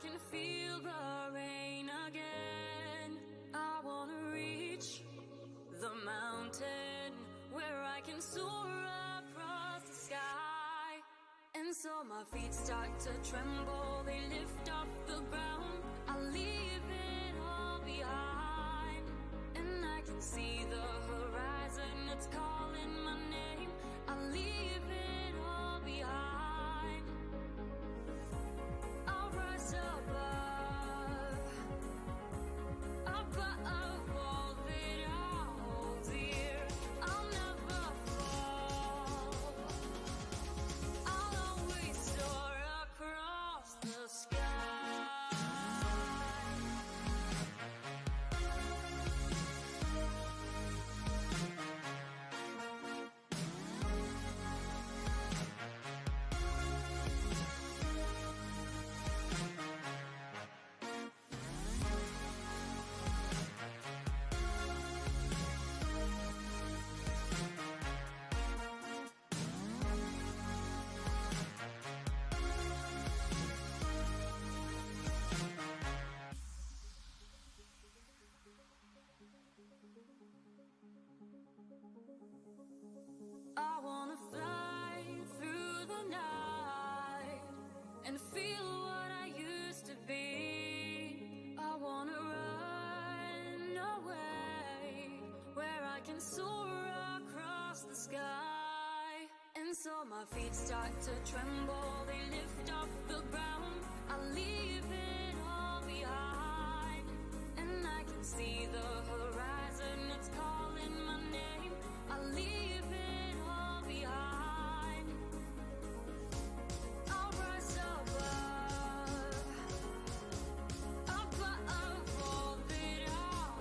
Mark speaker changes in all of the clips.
Speaker 1: can feel the rain again. I wanna reach the mountain where I can soar across the sky. And so my feet start to tremble, they lift off the ground. I leave it all behind, and I can see the horizon, it's calling my name. I leave it all behind. I'll rise above all that I hold dear. I'll never fall. I'll always soar across the sky. I wanna fly through the night and feel what I used to be. I wanna run away where I can soar across the sky. And so my feet start to tremble, they lift off the ground. I leave it all behind, and I can see the horizon, it's calling my name. I leave it all behind. I'll rise above all that I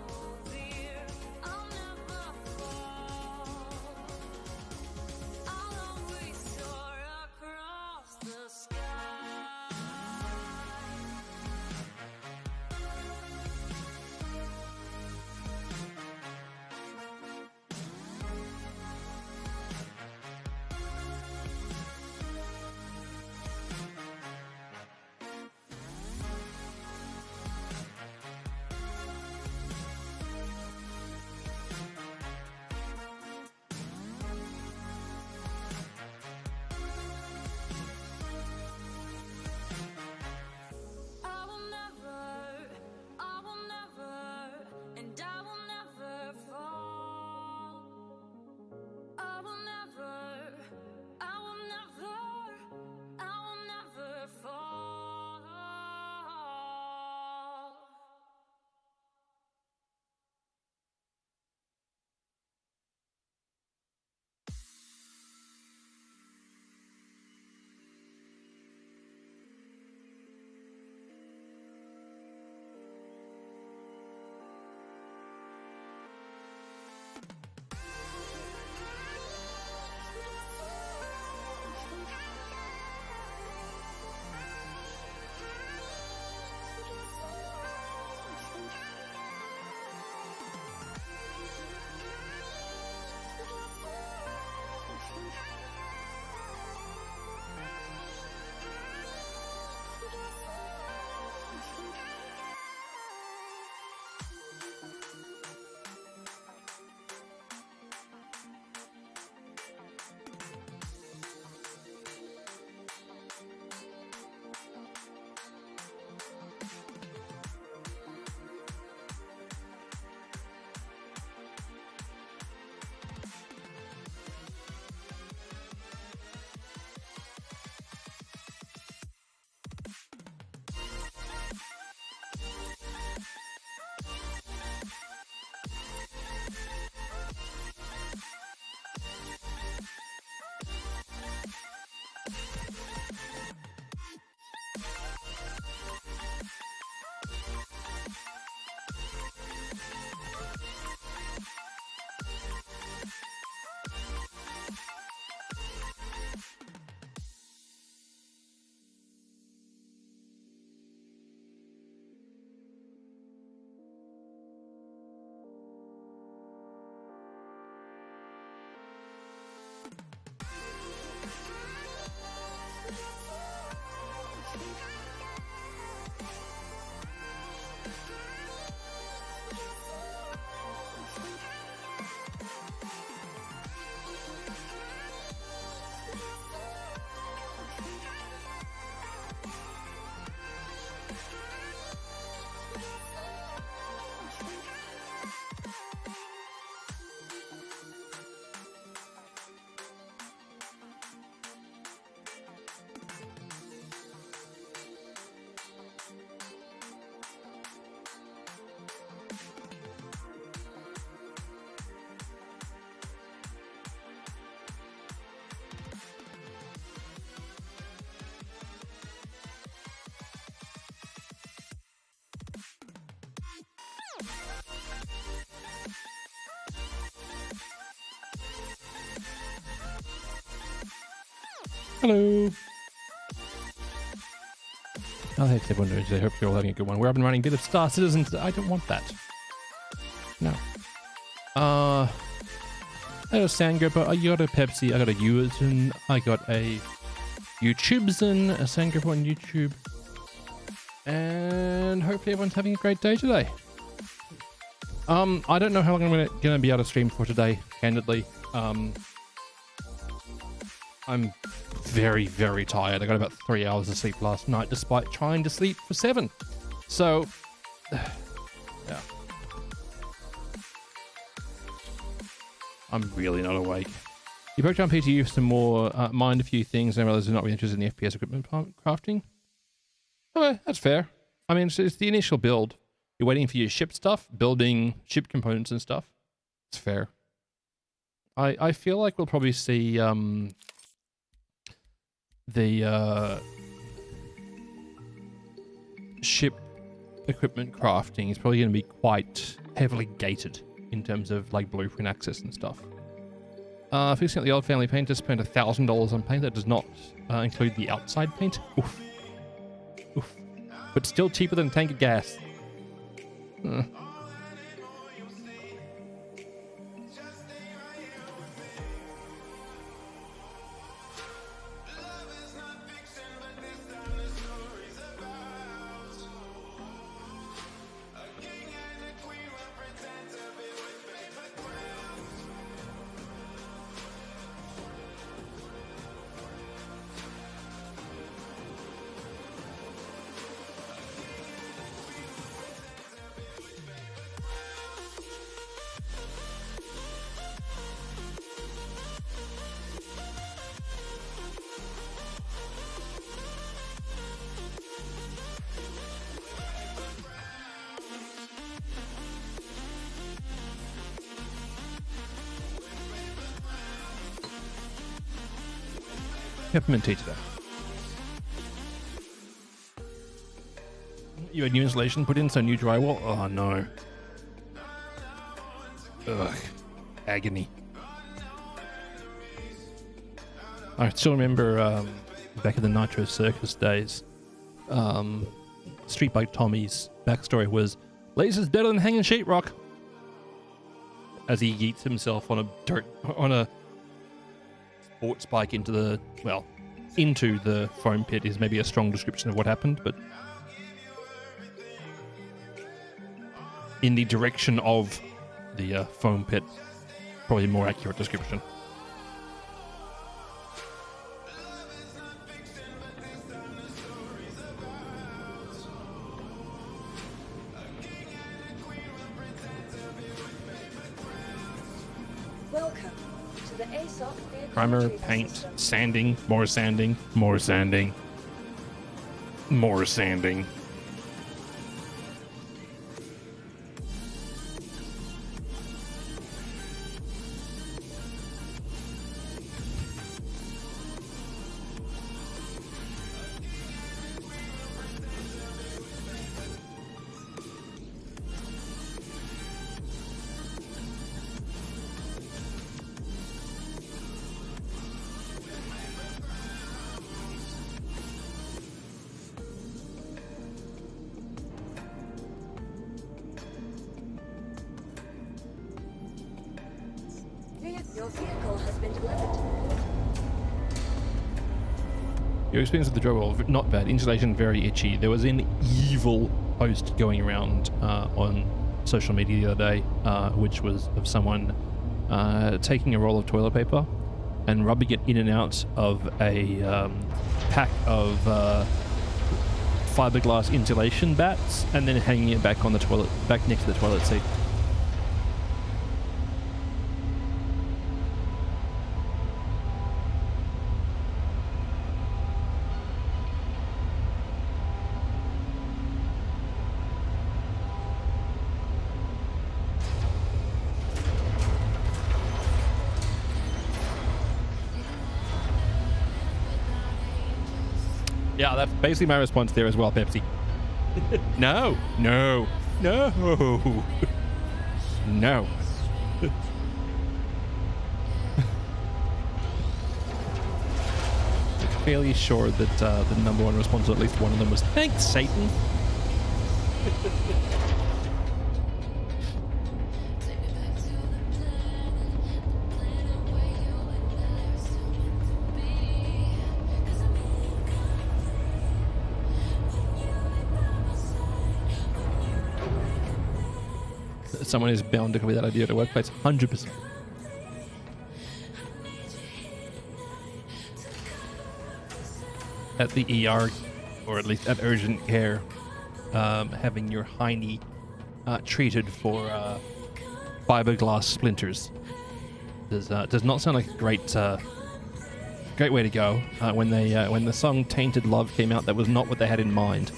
Speaker 1: hold dear. I'll never fall. I'll always soar across the sky.
Speaker 2: Hello. Oh, hey, everyone doing today. Hope you're all having a good one. We're up and running. Bit of Star Citizen. I don't want that. No. I got a Sandgroper. I got a Pepsi. I got a Uazin. I got a YouTubezin. A Sandgroper on YouTube. And hopefully everyone's having a great day today. I don't know how long I'm gonna be able to stream for today, candidly. I'm very, very tired. I got about 3 hours of sleep last night, despite trying to sleep for 7. So, yeah. I'm really not awake. You broke down PTU for some more, mind a few things, and I realized I'm not really interested in the FPS equipment crafting. Okay, that's fair. I mean, it's the initial build. You're waiting for your ship stuff, building ship components and stuff. It's fair. I feel like we'll probably see the ship equipment crafting is probably going to be quite heavily gated in terms of like blueprint access and stuff. Fixing up the old family paint, just spent $1,000 on paint. That does not include the outside paint. Oof. Oof. But still cheaper than a tank of gas. Peppermint tea today. You had new insulation put in, so new drywall? Oh no. Ugh. Agony. I still remember back in the Nitro Circus days, Street Bike Tommy's backstory was, laser's better than hanging sheetrock. As he yeets himself on a sports bike into the foam pit is maybe a strong description of what happened, but in the direction of the foam pit, probably a more accurate description.
Speaker 3: Welcome to the ASOC
Speaker 2: Primer, paint, sanding, more sanding, more sanding, more sanding.
Speaker 3: Your vehicle has been delivered.
Speaker 2: Your experience with the drywall, not bad. Insulation, very itchy. There was an evil post going around on social media the other day, which was of someone taking a roll of toilet paper and rubbing it in and out of a pack of fiberglass insulation bats, and then hanging it back on the toilet, back next to the toilet seat. Yeah, that's basically my response there as well, Pepsi. No, no, no, no. fairly sure that the number one response to at least one of them was, "Thanks, Satan." Someone is bound to copy that idea to workplace, 100%. At the ER, or at least at urgent care, having your hiney treated for fiberglass splinters does not sound like a great way to go. When the song "Tainted Love" came out, that was not what they had in mind.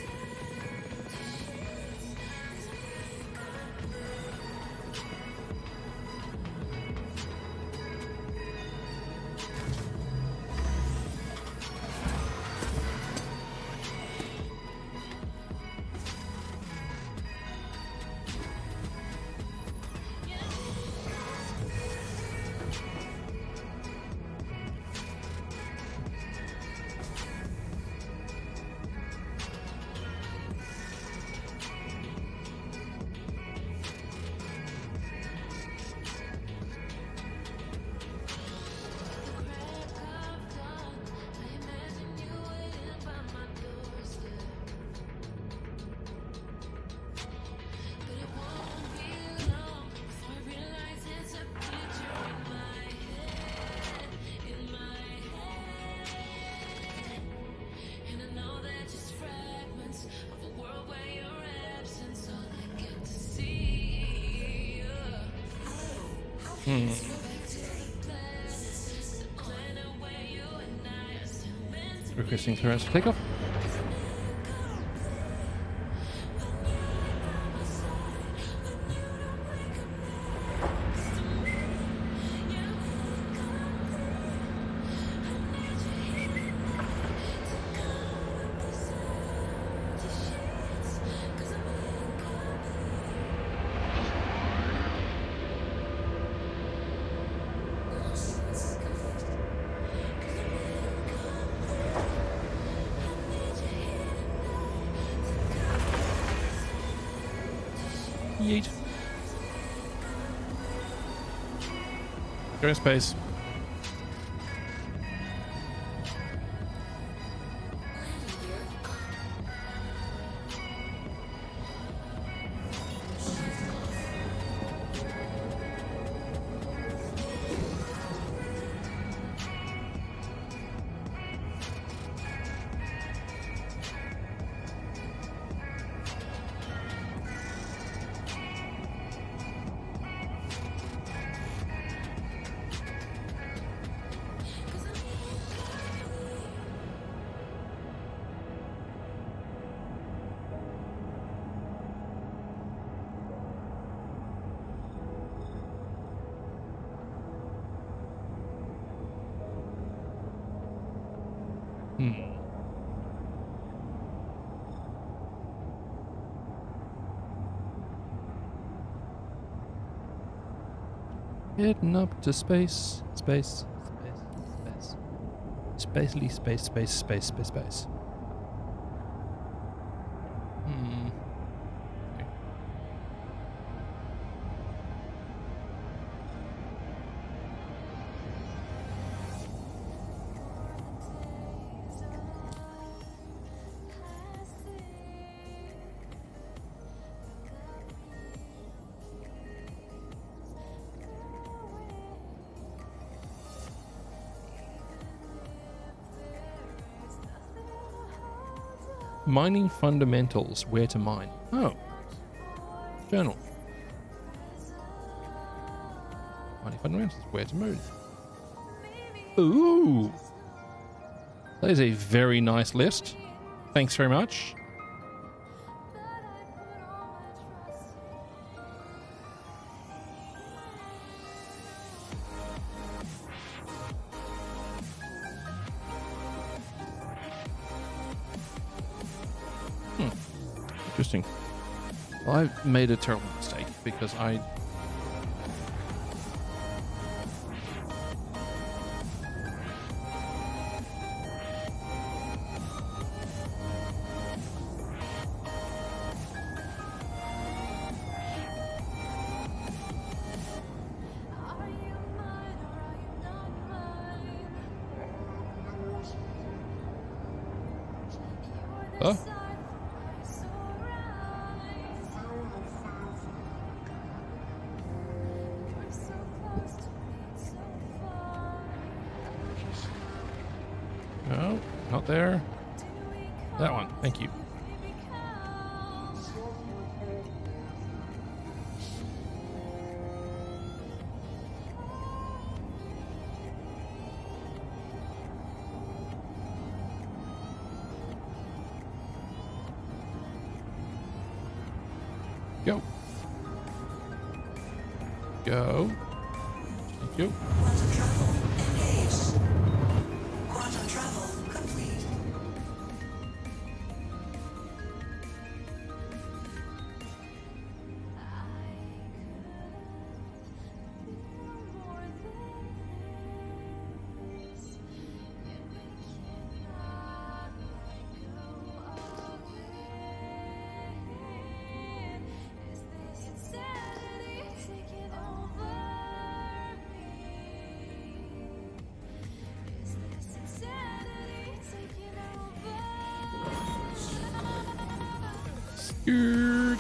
Speaker 2: Requesting clearance for takeoff. Yeet. Go to space. Heading up to space. Space. Spacely space. Mining fundamentals. Where to mine? Oh. Journal. Mining fundamentals. Where to move? Ooh. That is a very nice list. Thanks very much. Interesting. Well, I made a terrible mistake because I... there. That one. Thank you. Go. Go. Thank you.
Speaker 4: Quantum travel engaged. Quantum travel complete.
Speaker 2: Skirt.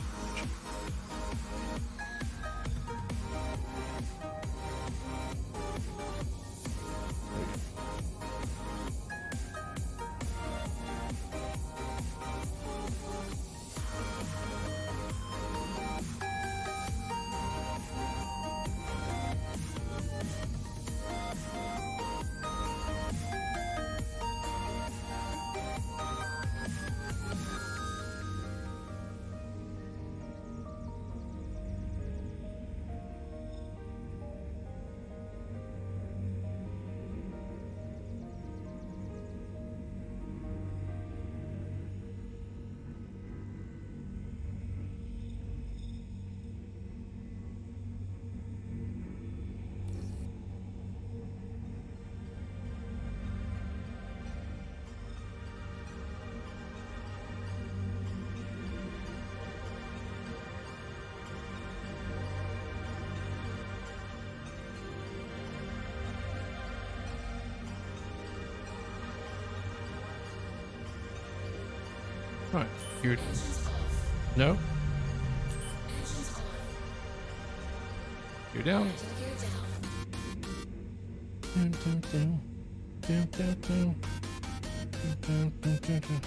Speaker 2: Right. You're... No? You're down. Dun, dun, dun. Dun, dun, dun. Dun, dun, dun, dun.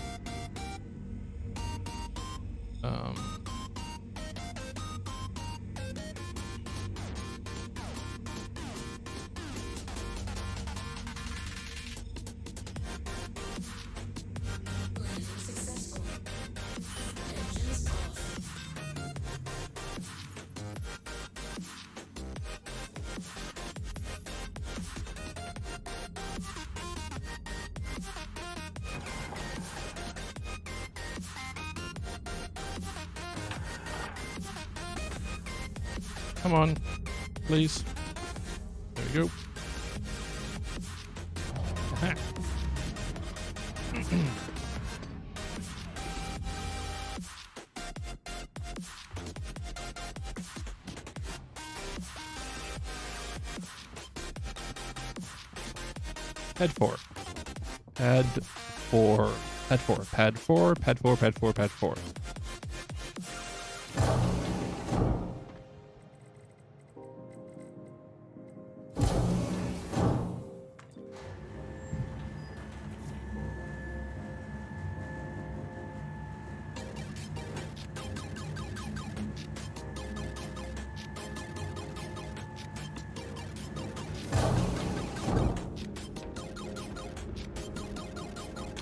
Speaker 2: Come on, please. There we go. Aha. Pad 4. Pad 4. Pad 4. Pad 4. Pad 4. Pad 4. Pad 4.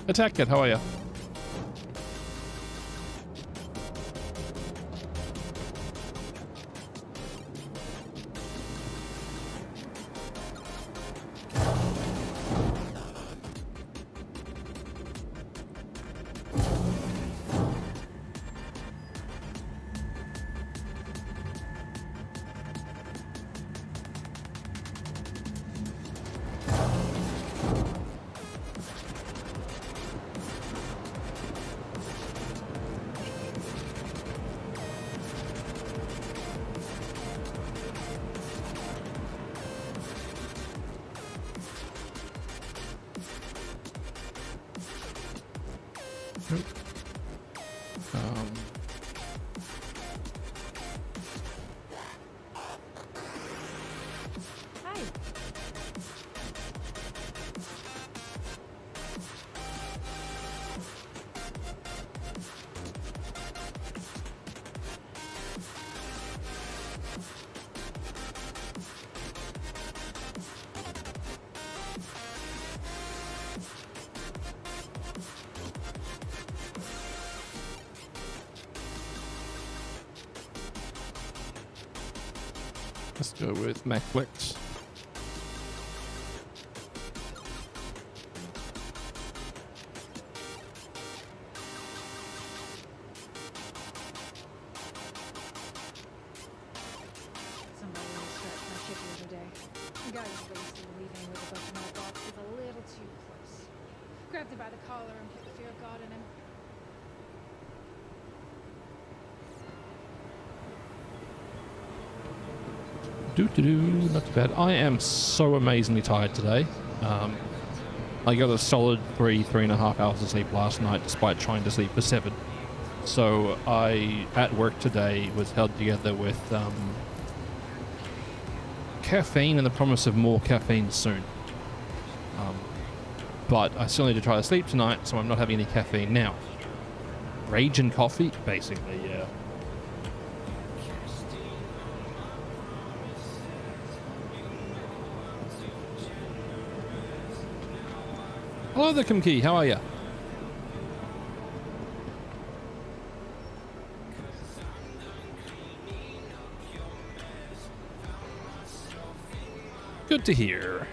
Speaker 2: Attack Kit, how are ya? Let's go with MacFlex.
Speaker 5: Somebody else scratched my shit the other day. The guy was wasted leaving with a bunch of mailboxes a little too close. Grabbed him by the collar and put the fear of God in him.
Speaker 2: Not too bad. I am so amazingly tired today. I got a solid 3.5 hours of sleep last night despite trying to sleep for 7. So I, at work today, was held together with caffeine and the promise of more caffeine soon. But I still need to try to sleep tonight, so I'm not having any caffeine now. Rage and coffee? Basically, yeah. Hello there, Kumki. How are you? Good to hear.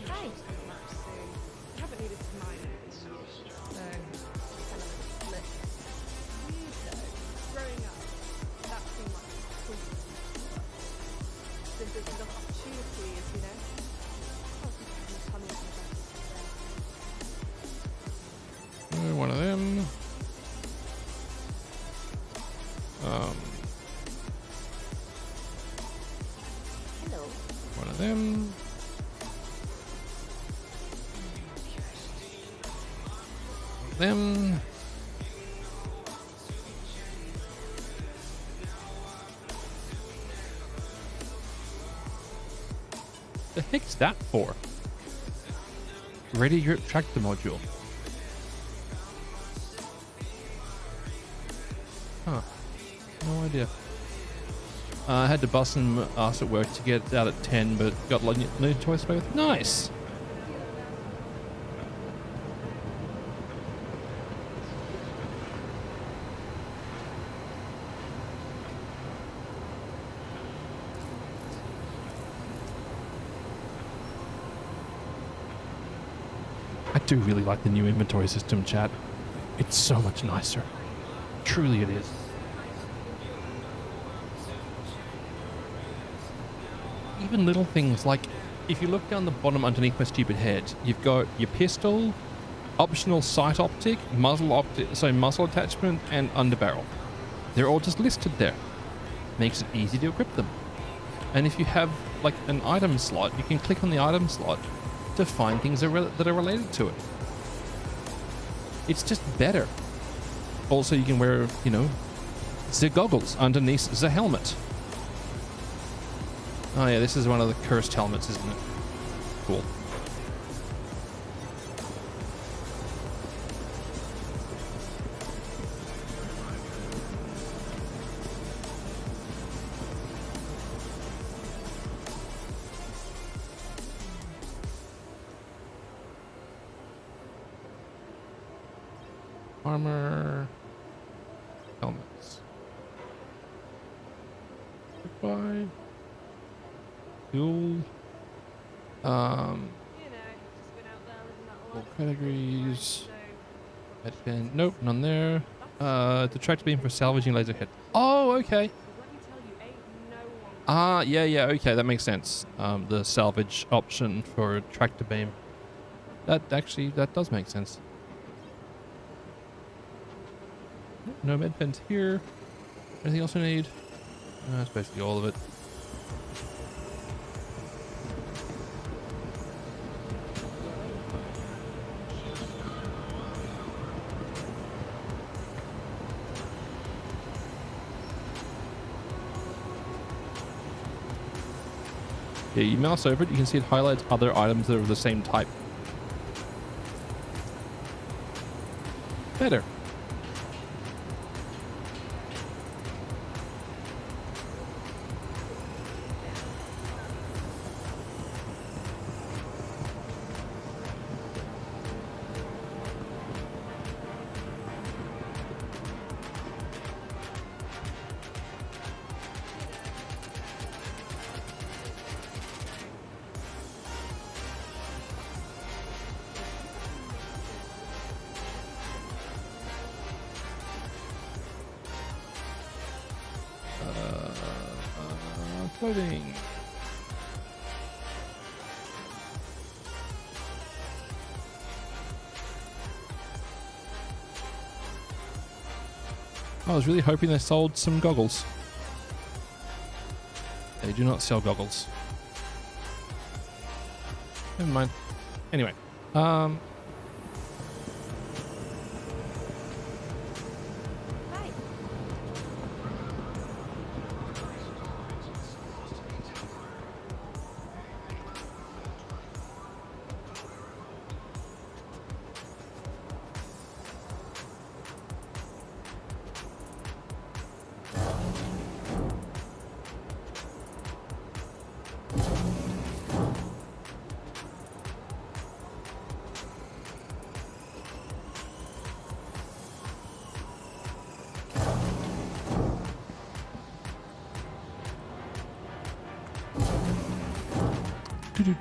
Speaker 5: Hi. I haven't needed to mine it this year, so kind of split. You though, growing up, that seemed like a cool. Since there's an opportunities, you know.
Speaker 2: One of them.
Speaker 3: Hello.
Speaker 2: One of them. Them. The heck's that for? Ready grip tractor module. Huh. No idea. I had to bust and ask at work to get out at 10, but got no choice to with. Nice! I do really like the new inventory system, chat. It's so much nicer. Truly it is. Even little things like, if you look down the bottom underneath my stupid head, you've got your pistol, optional sight optic, muzzle attachment, and underbarrel. They're all just listed there. Makes it easy to equip them. And if you have like an item slot, you can click on the item slot to find things that are related to it. It's just better. Also, you can wear, you know, the goggles underneath the helmet. Oh yeah, this is one of the cursed helmets, isn't it? Cool. Armor. Helmets. Goodbye. Fuel.
Speaker 5: You know, just been out there living that
Speaker 2: All
Speaker 5: life.
Speaker 2: categories.
Speaker 5: So,
Speaker 2: Headband. Nope, none there. The tractor beam for salvaging laser head. Oh, okay.
Speaker 5: let me tell you, ain't no one.
Speaker 2: Yeah, okay, that makes sense. The salvage option for tractor beam. That does make sense. No med pens here. Anything else I need? That's basically all of it. Yeah, you mouse over it, you can see it highlights other items that are of the same type. Better. Clothing. I was really hoping they sold some goggles. They do not sell goggles. Never mind. Anyway,
Speaker 3: Hi.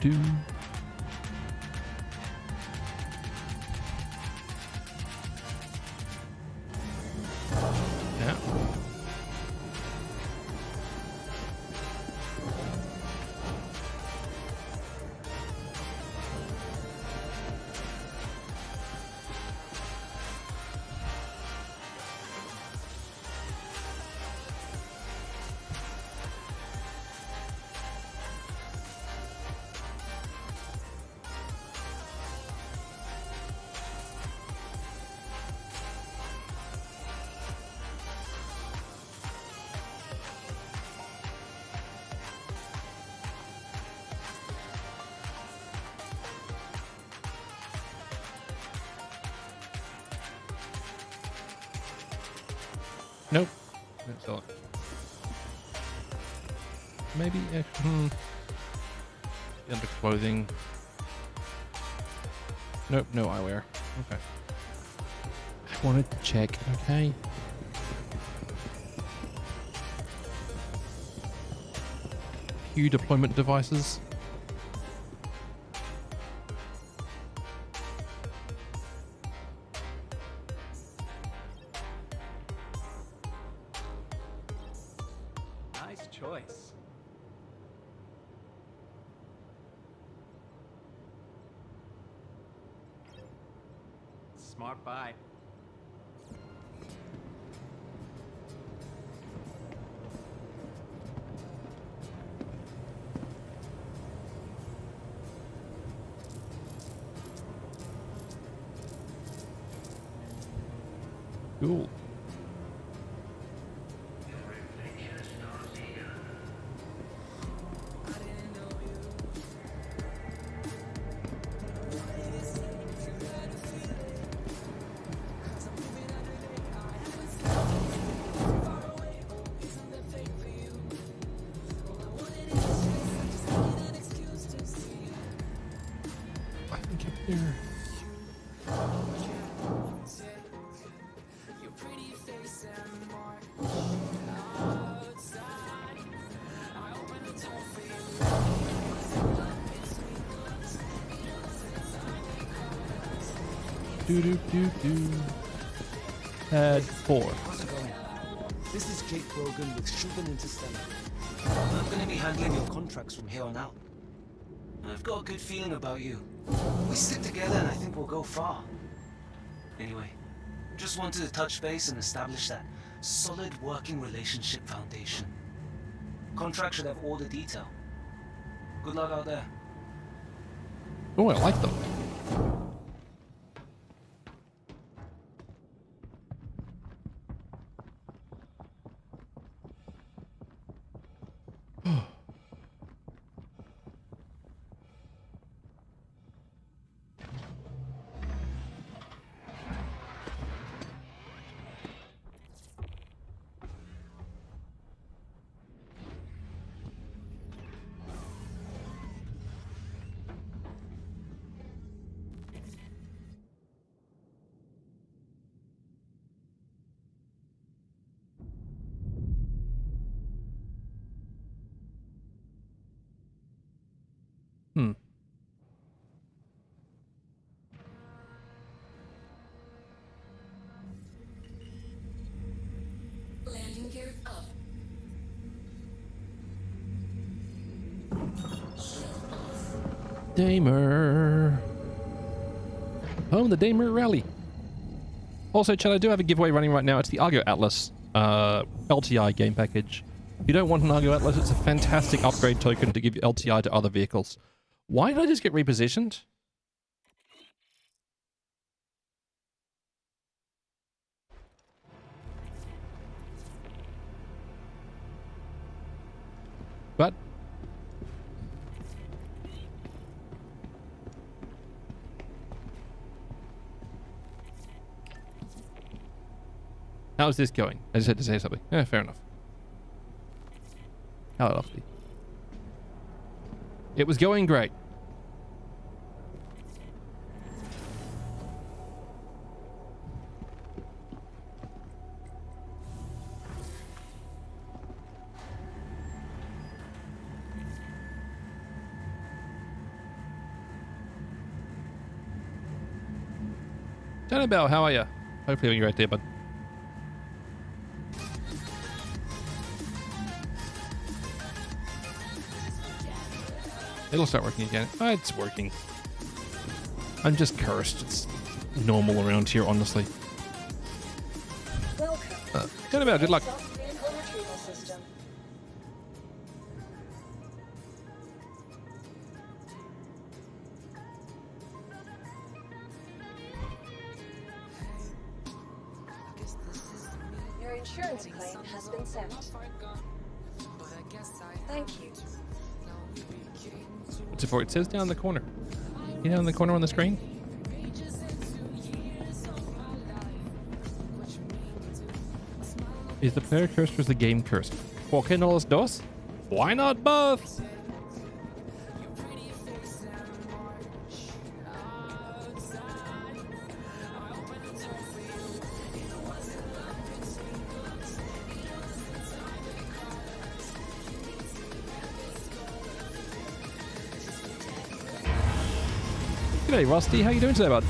Speaker 2: do. Yeah. Nope. Don't sell it. Maybe under clothing. Nope, no eyewear. Okay. I wanted to check, okay? PTU deployment devices.
Speaker 6: Nice choice. Smart buy.
Speaker 2: Cool. I think up there. Pad 4.
Speaker 7: How's it going? This is Jake Brogan with Shubin Interstellar. I'm going to be handling your contracts from here on out. I've got a good feeling about you. We stick together and I think we'll go far. Anyway, just wanted to touch base and establish that solid working relationship foundation. Contract should have all the detail. Good luck out there.
Speaker 2: Oh, I like them. Hmm.
Speaker 4: Landing gear up.
Speaker 2: Damer. Home of the Damer Rally. Also, Chad, I do have a giveaway running right now. It's the Argo Atlas LTI game package. If you don't want an Argo Atlas, it's a fantastic upgrade token to give LTI to other vehicles. Why did I just get repositioned? What? How's this going? I just had to say something. Yeah, fair enough. Hello, Lofty. It was going great. Bell, how are you? Hopefully you're right there, bud. It'll start working again. Oh, it's working. I'm just cursed. It's normal around here, honestly.
Speaker 3: Welcome.
Speaker 2: Bell, good luck.
Speaker 3: Vehicle retrieval system. Your insurance claim has been sent. Thank you.
Speaker 2: What's it for? It says down in the corner. You down in the corner on the screen? Is the player cursed or is the game cursed? ¿Por qué no los dos? Why not both? G'day, Rusty. How you doing today, bud?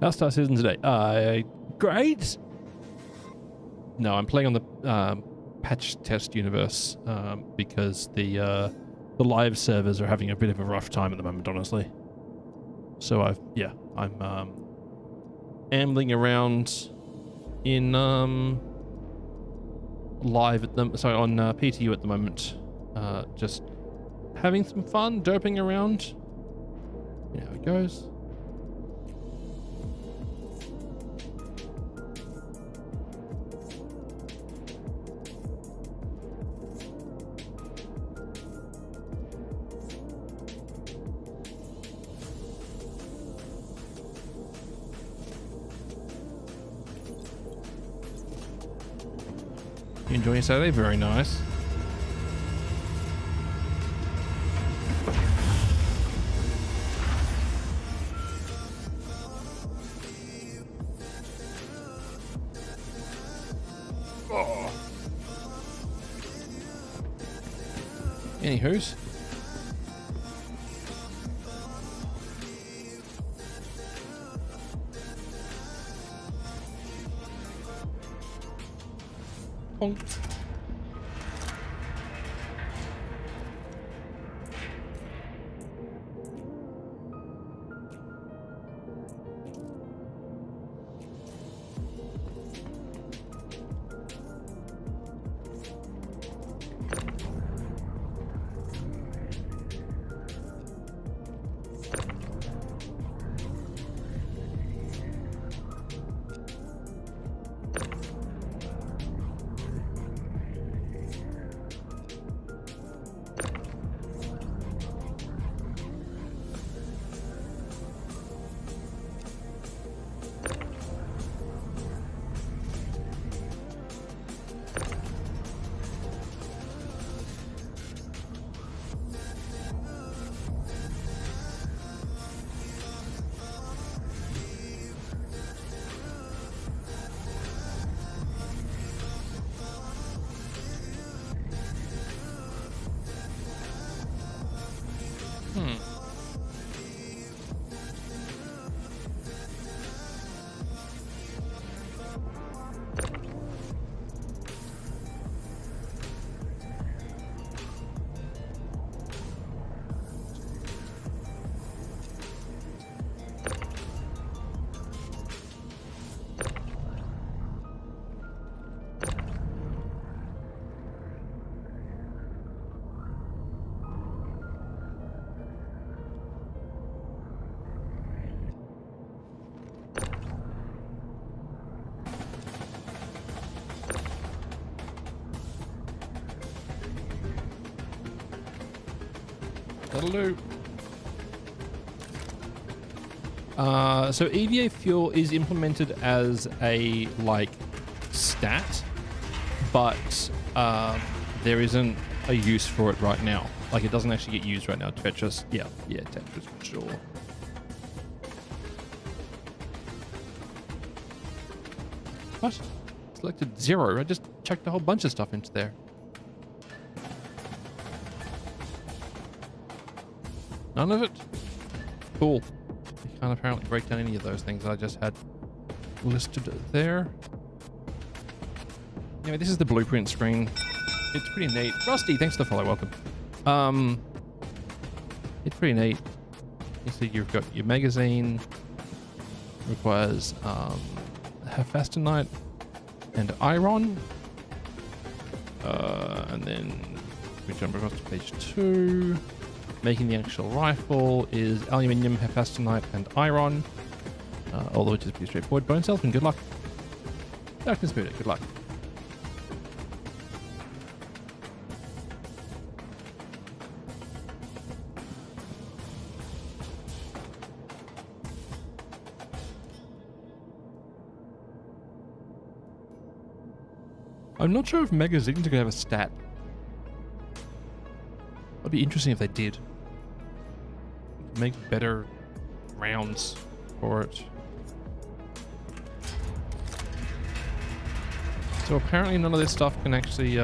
Speaker 2: How's Star Citizen today? Great. No, I'm playing on the patch test universe because the live servers are having a bit of a rough time at the moment, honestly. So I'm ambling around in live at them. Sorry, on PTU at the moment, just having some fun, doping around. You know how it goes. You enjoying your Saturday? Very nice. Oh. Anywho's. Bonk. That'll do. So EVA fuel is implemented as a like stat, but there isn't a use for it right now. Like it doesn't actually get used right now. Tetris, yeah, Tetris for sure. What? Selected 0. I just chucked a whole bunch of stuff into there. None of it? Cool. You can't apparently break down any of those things I just had listed there. Anyway, this is the blueprint screen. It's pretty neat. Rusty, thanks for the follow. Welcome. It's pretty neat. You see you've got your magazine. Requires hephaestonite and iron. And then we jump across to page 2. Making the actual rifle is aluminium, hephaestonite, and iron. All of which is pretty straightforward. Bone salesman, good luck. Darkness Buddha, good luck. I'm not sure if magazines are going to have a stat. It'd be interesting if they did. Make better rounds for it. So apparently none of this stuff can actually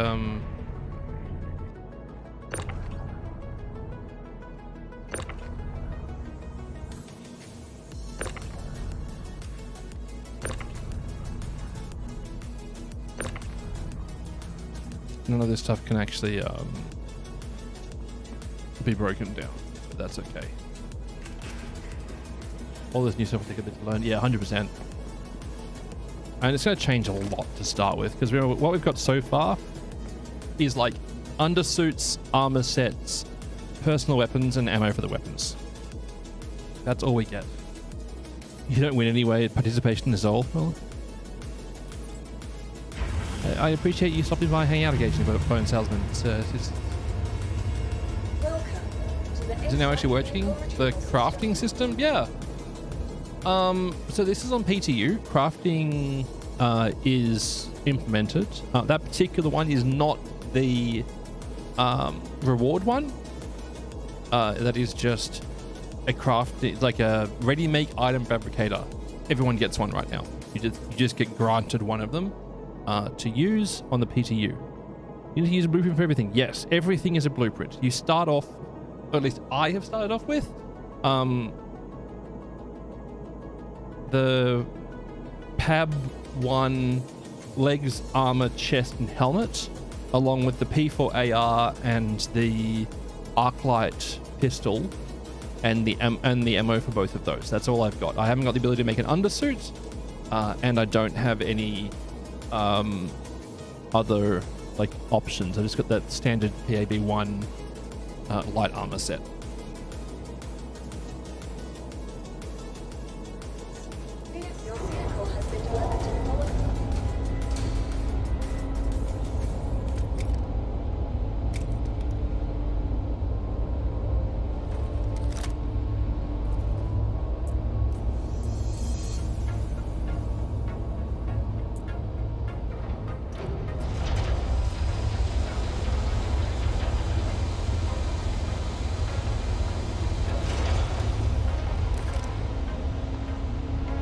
Speaker 2: be broken down, but that's okay. All this new stuff will take a bit to learn. Yeah, 100%. And it's going to change a lot to start with, because remember what we've got so far is like undersuits, armor sets, personal weapons, and ammo for the weapons. That's all we get. You don't win anyway. Participation is all. Well, I appreciate you stopping by, hanging out occasionally, but phone salesman. Is it now actually working? The crafting system? Yeah. So this is on PTU. Crafting is implemented. That particular one is not the reward one. That is just a craft, like a ready-make item fabricator. Everyone gets one right now. You just get granted one of them to use on the PTU. You need to use a blueprint for everything. Yes, everything is a blueprint. You start off, or at least I have started off with, the PAB 1 legs, armor, chest, and helmet, along with the P4 AR and the Arclight pistol, and the ammo for both of those. That's all I've got. I haven't got the ability to make an undersuit, and I don't have any other like options. I just got that standard PAB 1 light armor set.
Speaker 3: Your vehicle has been delivered to the Polygon.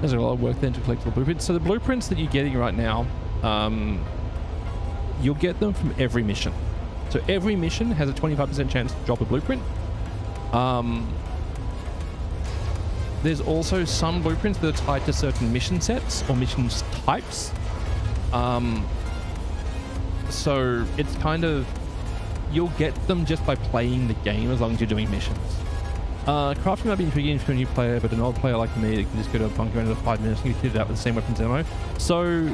Speaker 2: There's a lot of work then to collect the blueprints. So the blueprints that you're getting right now, you'll get them from every mission. So every mission has a 25% chance to drop a blueprint. There's also some blueprints that are tied to certain mission sets or mission types. So it's kind of, you'll get them just by playing the game as long as you're doing missions. Crafting might be intriguing for a new player, but an old player like me can just go to a bunker in 5 minutes and you can fit it out with the same weapons ammo. So,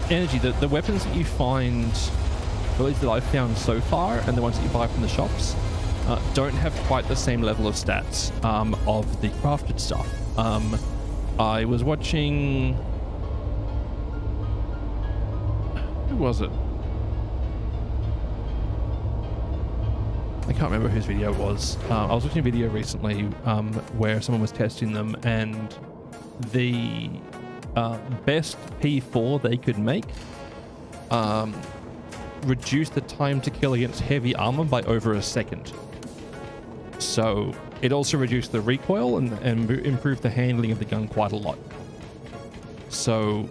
Speaker 2: Energy, the weapons that you find, or at least that I've found so far, and the ones that you buy from the shops, don't have quite the same level of stats of the crafted stuff. I was watching... Who was it? I can't remember whose video it was. I was watching a video recently where someone was testing them, and the best P4 they could make reduced the time to kill against heavy armor by over a second. So it also reduced the recoil and improved the handling of the gun quite a lot. So,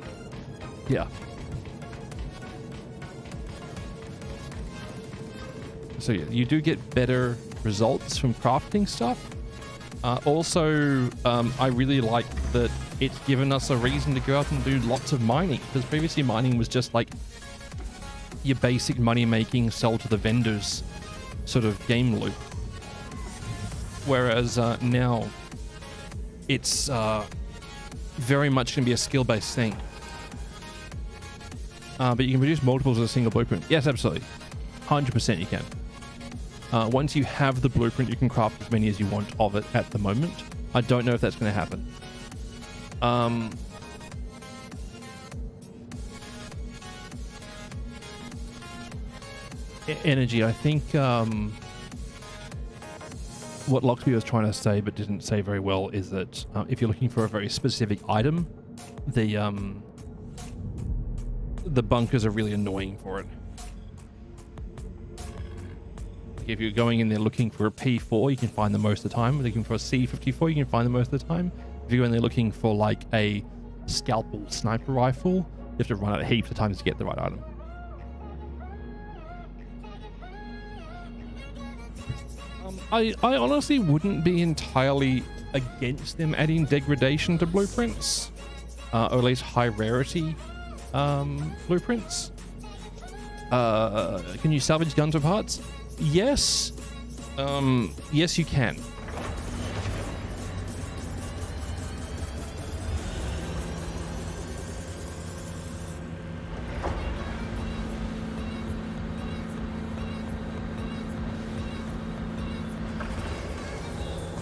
Speaker 2: yeah. So yeah, you do get better results from crafting stuff. Also, I really like that it's given us a reason to go out and do lots of mining, because previously mining was just like your basic money making, sell to the vendors sort of game loop. Whereas now it's very much going to be a skill-based thing. But you can produce multiples of a single blueprint. Yes, absolutely. 100% you can. Once you have the blueprint, you can craft as many as you want of it at the moment. I don't know if that's going to happen. Energy, I think what Locksby was trying to say but didn't say very well is that if you're looking for a very specific item, the bunkers are really annoying for it. If you're going in there looking for a P4, you can find them most of the time. Looking for a C54, you can find them most of the time. If you're in there looking for like a scalpel sniper rifle, you have to run out heaps of times to get the right item. I honestly wouldn't be entirely against them adding degradation to blueprints, or at least high rarity blueprints. Can you salvage guns or parts? Yes. Yes, you can.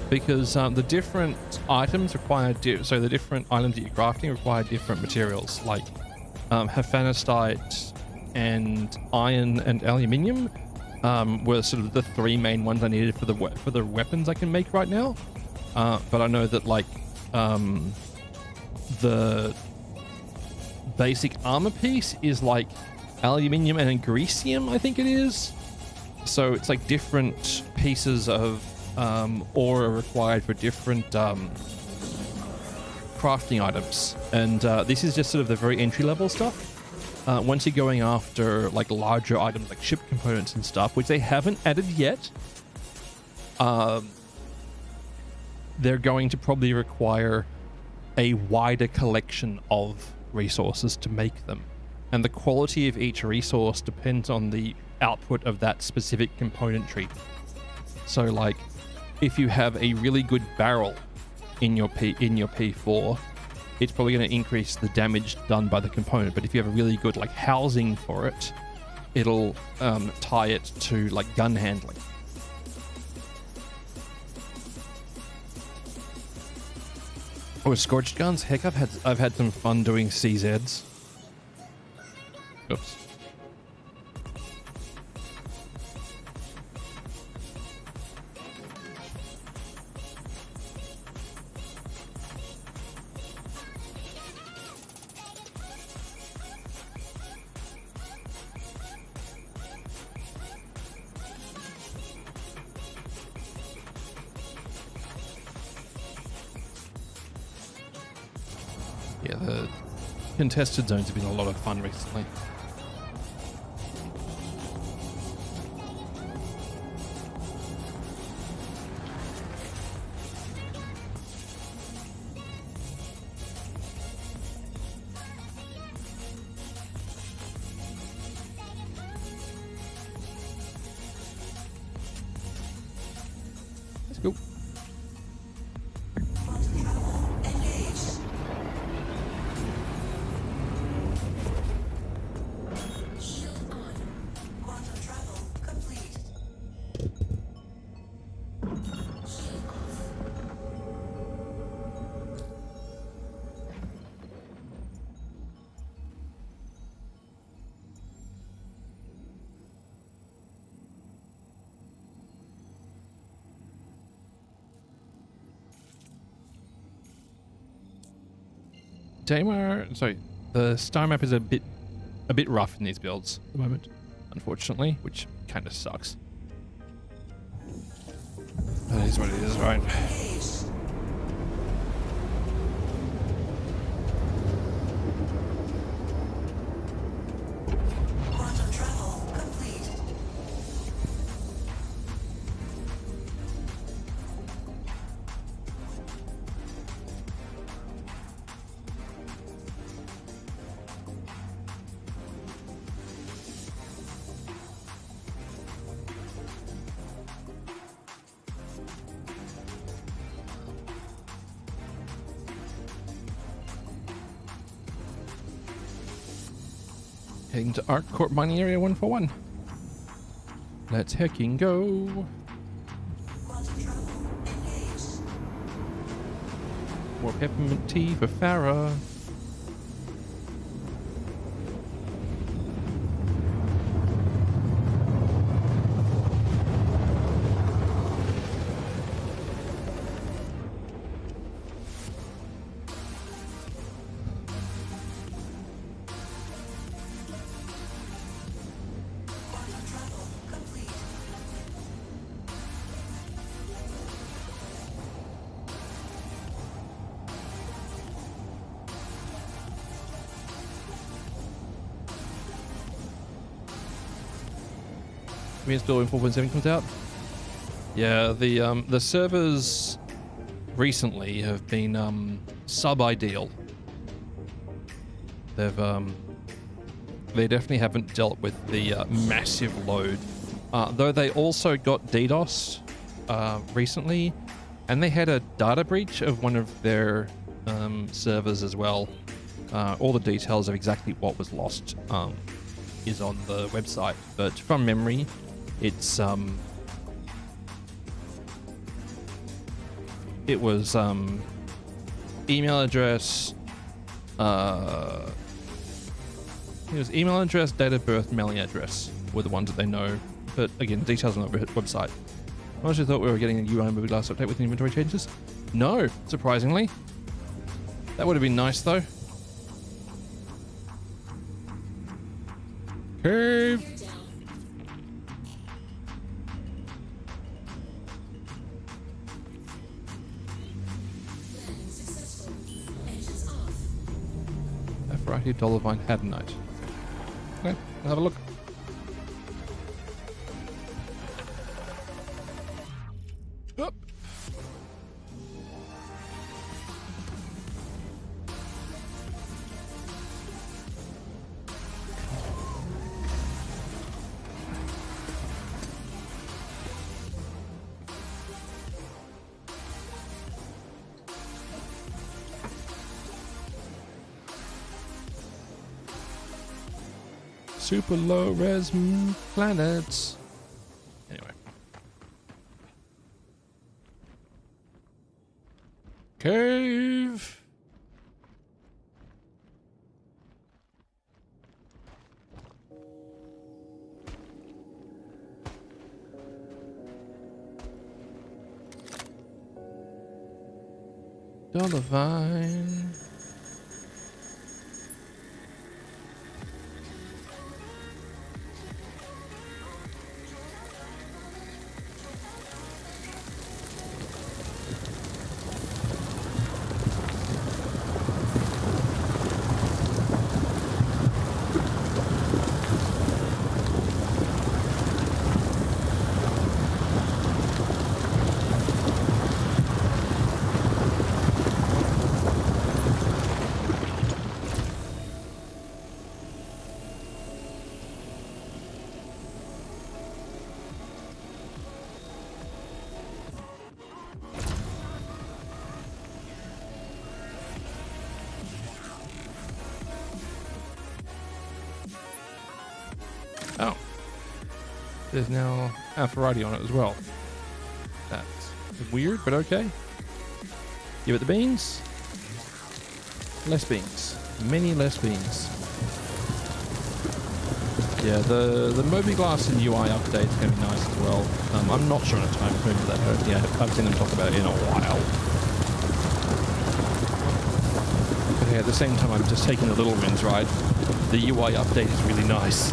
Speaker 2: Because the different items require so the different items that you're crafting require different materials, like hephanestite and iron and aluminium were sort of the 3 main ones I needed for the weapons I can make right now. But I know that like the basic armor piece is like aluminium and agresium, I think it is. So it's like different pieces of ore are required for different crafting items, and this is just sort of the very entry level stuff. Once you're going after like larger items like ship components and stuff, which they haven't added yet, they're going to probably require a wider collection of resources to make them, and the quality of each resource depends on the output of that specific componentry. So like if you have a really good barrel in your P4, it's probably going to increase the damage done by the component. But if you have a really good like housing for it, it'll tie it to like gun handling. Oh, scorched guns? Heck, I've had some fun doing CZs. Oops. Yeah, the contested zones have been a lot of fun recently. Go.
Speaker 4: Quantum travel engaged. Shield on. Quantum travel complete. Shield off.
Speaker 2: Sorry, the star map is a bit rough in these builds at the moment, unfortunately, which kind of sucks. That is what it is, right?
Speaker 4: Engaged. Quantum travel complete.
Speaker 2: Heading to Arc Corp mining area 141. Let's hecking go.
Speaker 4: Quantum travel engaged.
Speaker 2: More peppermint tea for Farah.
Speaker 4: Quantum travel complete.
Speaker 2: Reinstall when 4.7 comes out. Yeah, the servers recently have been sub-ideal. They definitely haven't dealt with the massive load. Though they also got DDoS recently, and they had a data breach of one of their servers as well. All the details of exactly what was lost is on the website, but from memory, it's it was email address, it was email address, date of birth, mailing address were the ones that they know. But again, details on the website. I actually thought we were getting a UI movie last update with inventory changes. No, surprisingly. That would have been nice though. Cave. A variety of dollar vine had night. Okay, let's have a look. Up. Super low res planets. Anyway. Cave. Dollar vine. there's now Ferrari on it as well. That's weird, but okay. Give it the beans. Less beans. Many less beans. Yeah, the mobiGlass and UI update is going to be nice as well. I'm not sure on a time frame for that. Yeah, I've seen them talk about it in a while. But hey, at the same time, I'm just taking the little wins, right? The UI update is really nice.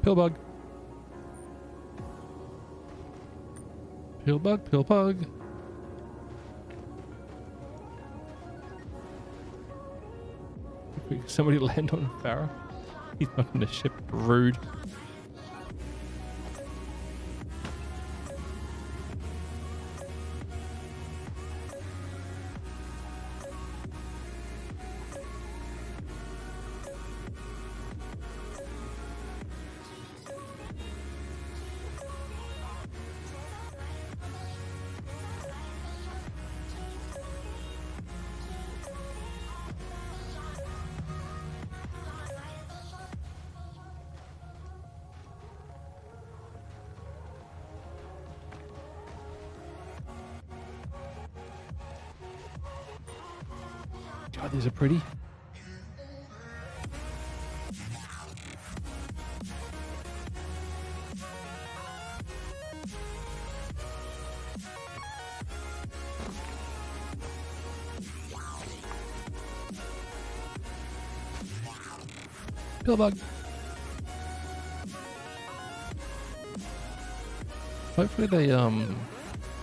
Speaker 2: Pillbug. Pillbug, pillbug. Somebody land on Farah? He's not in the ship. Rude. God, these are pretty. Pillbug. Hopefully they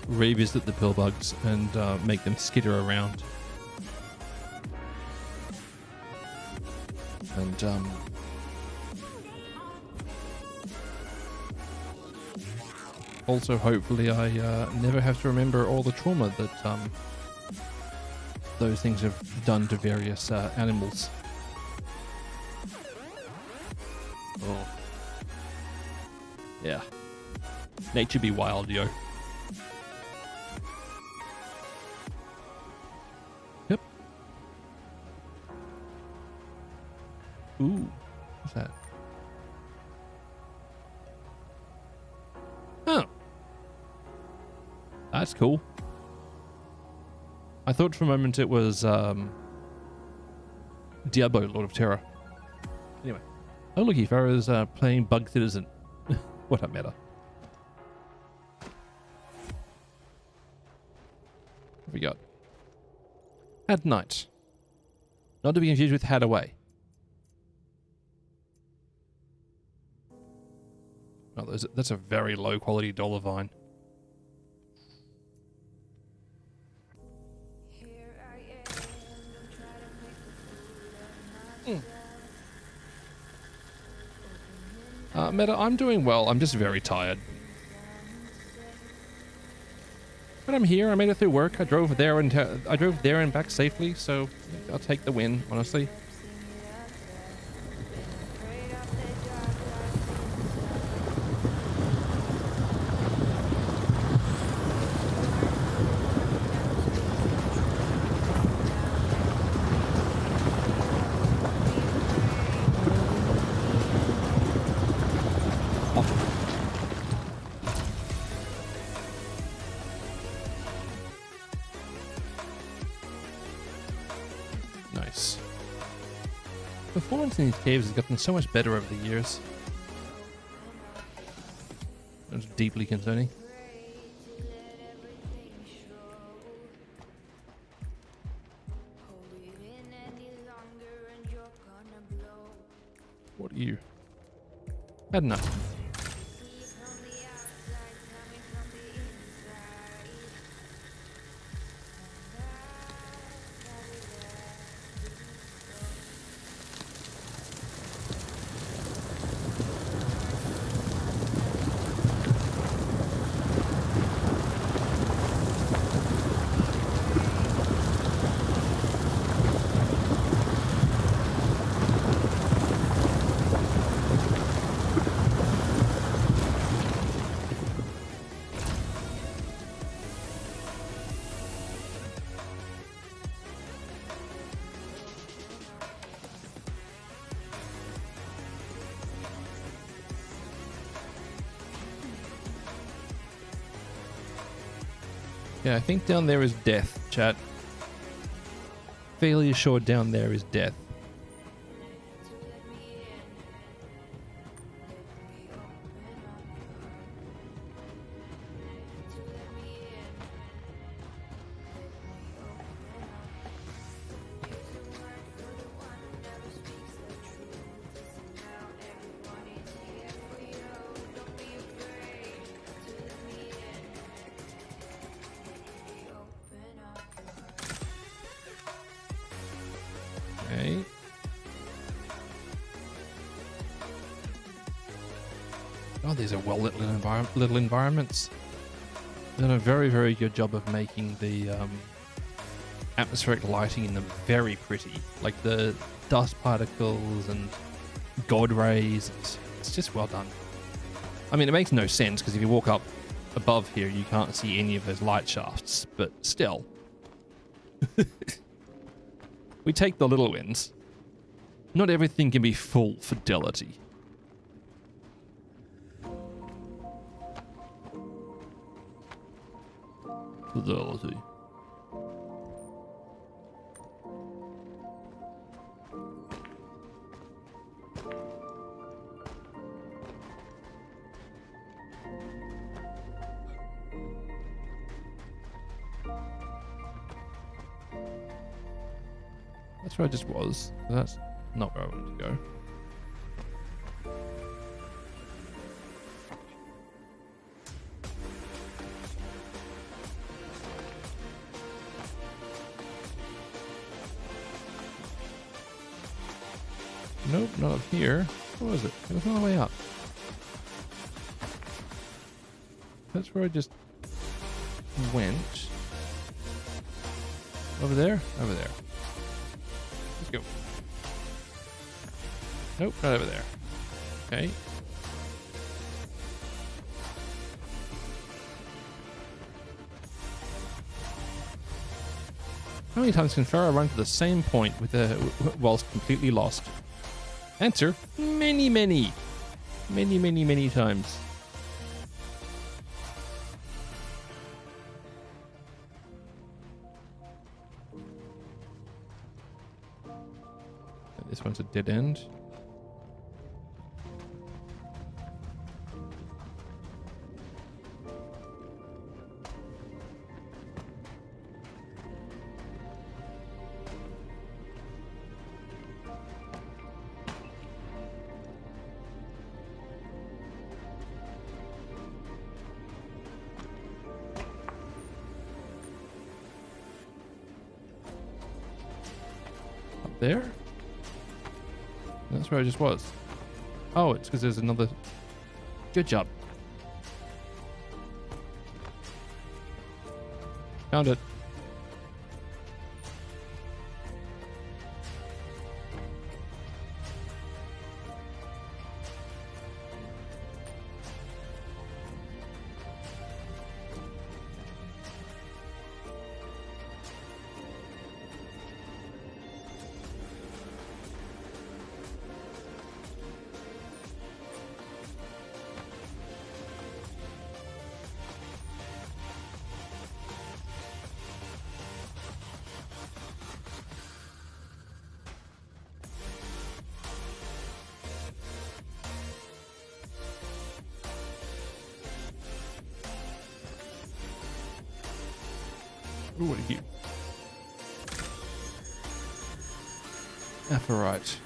Speaker 2: revisit the pillbugs and make them skitter around. And also hopefully I never have to remember all the trauma that those things have done to various animals. Oh. Yeah. Nature be wild, yo. Yep. Ooh, what's that? Oh. That's cool. I thought for a moment it was Diablo, Lord of Terror. Anyway. Oh, looky, Farah's playing Bug Citizen. What a meta. What have we got? At night. Not to be confused with Had Away. Oh, that's a very low quality dollar vine. Meta, I'm doing well. I'm just very tired. But I'm here. I made it through work. I drove there and back safely, so I'll take the win, honestly. Nice. Performance in these caves has gotten so much better over the years. That's deeply concerning. What are you? Had enough. Yeah, I think down there is death, chat. Fairly sure down there is death. Okay. Oh, these are well lit little environments. They've done a very, very good job of making the atmospheric lighting in them very pretty. Like the dust particles and god rays. It's just well done. I mean, it makes no sense because if you walk up above here, you can't see any of those light shafts, but still. We take the little wins. Not everything can be full fidelity. Fidelity. That's where I just was. That's not where I wanted to go. Nope, not up here. What was it? It was on the way up. That's where I just went. Over there? Over there. Let's go. Nope, not over there. Okay. How many times can Farah run to the same point with whilst completely lost? Answer: many, many. Many, many, many times. This one's a dead end. Up there? That's where I just was. Oh, it's because there's another... Good job. Found it. Ooh, what are you? Apparite.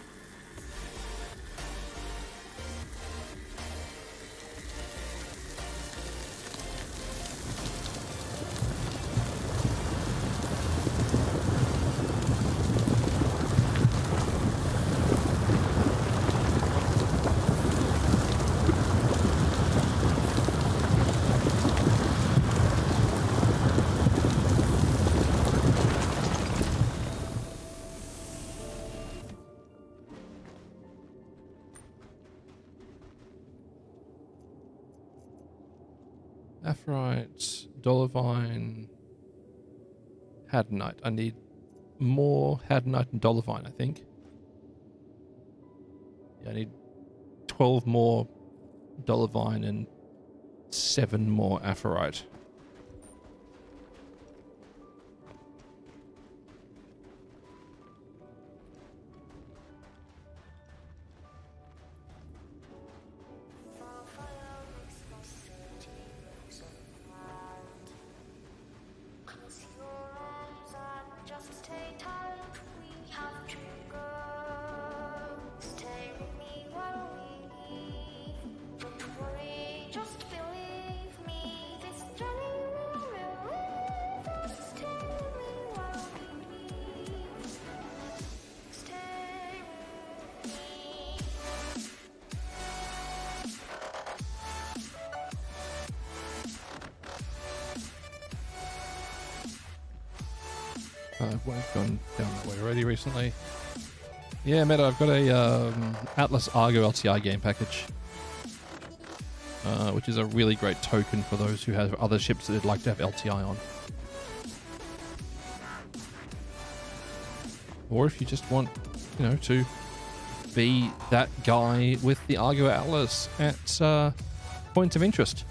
Speaker 2: Aphrite, Dolivine, Hadanite. I need more Hadanite and Dolivine, I think. Yeah, I need 12 more Dolivine and 7 more Aphrite. I've gone down that way already recently. Yeah, Meta, I've got a Atlas Argo LTI game package, which is a really great token for those who have other ships that they'd like to have LTI on. Or if you just want, you know, to be that guy with the Argo Atlas at points of interest.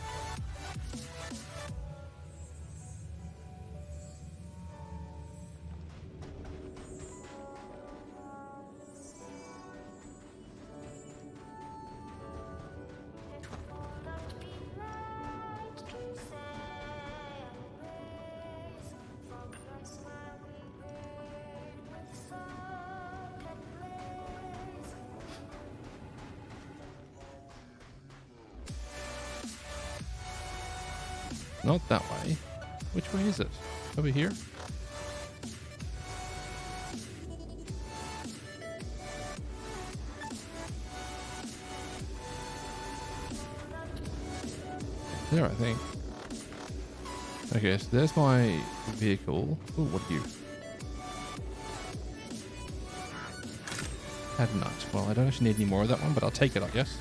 Speaker 2: Not that way. Which way is it? Over here? There, I think. Okay, so there's my vehicle. Oh, what are you? Had nut. Well, I don't actually need any more of that one, but I'll take it, I guess.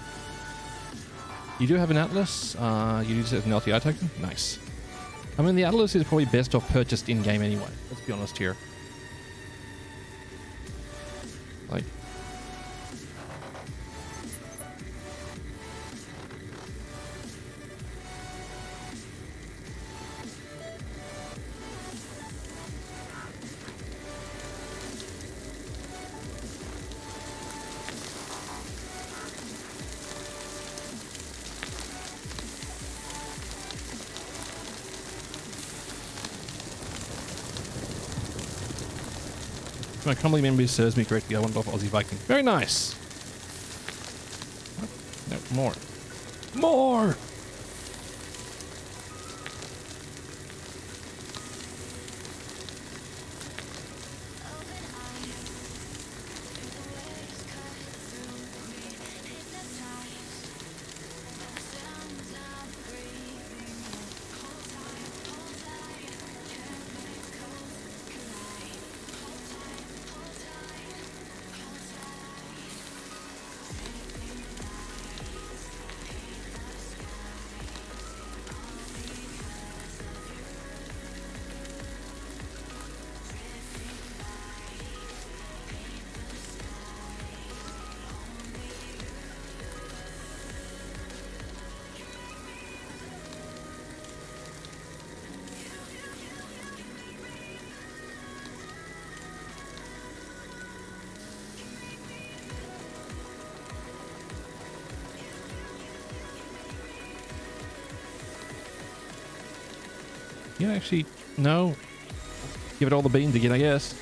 Speaker 2: You do have an Atlas. You use it as an LTI token. Nice. I mean, the Atlas is probably best off purchased in-game anyway. Let's be honest here. Like... My commonly memory serves me correctly. I went off Aussie Viking. Very nice. No, more. More! Yeah, actually, no. Give it all the beans again, I guess.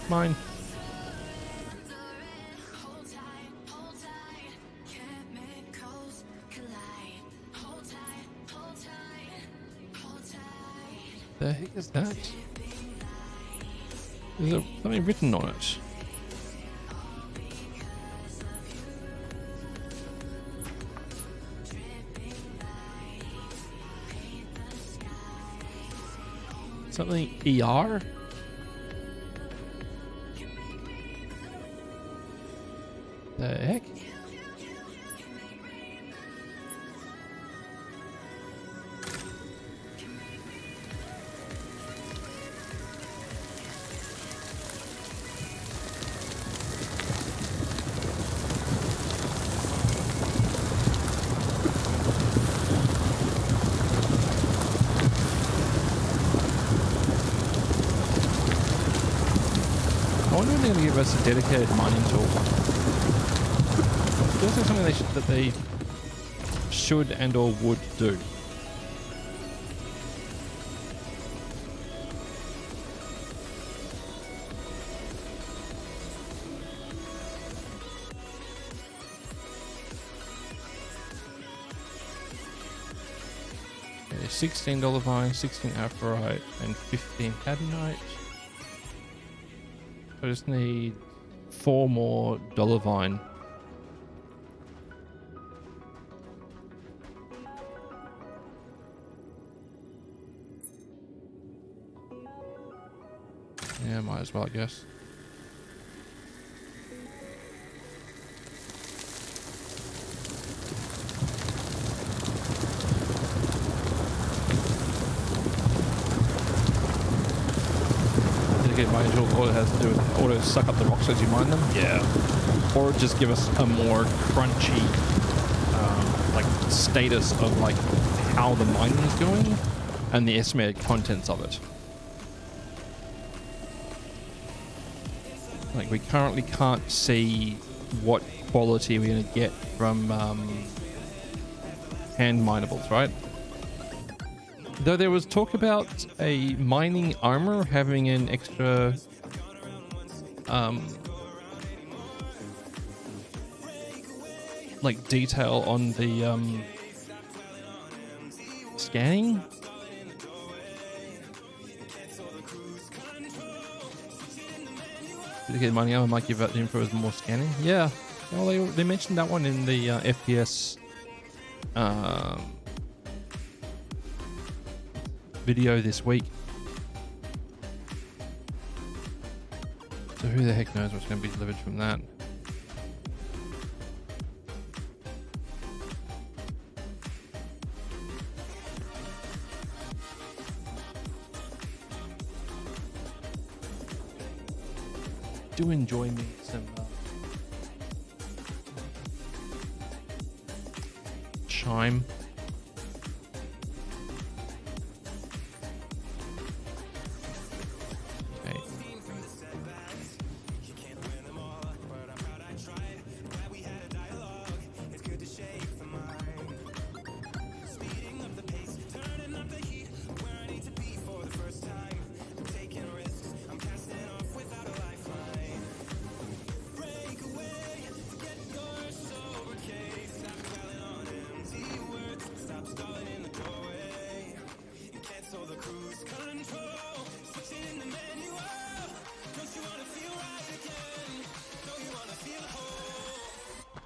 Speaker 2: Mine. The heck is that? Is there something written on it? Something ER? The heck? I wonder when they're going to give us a dedicated mining tool. Feels like something that they should and or would do. Okay, $16 vine, 16 aphrite, and 15 cadonite. I just need 4 more dollar vine. Yeah, might as well, I guess. Mining tool, all it has to do is auto suck up the rocks as you mine them. Yeah. Or just give us a more crunchy, like status of like how the mining is going and the estimated contents of it. Like we currently can't see what quality we're going to get from hand minables, right? Though there was talk about a mining armor having an extra like detail on the scanning. Dedicated mining armor might give out the info as more scanning. Yeah, well they mentioned that one in the FPS video this week. So who the heck knows what's going to be delivered from that? Do enjoy me some chime.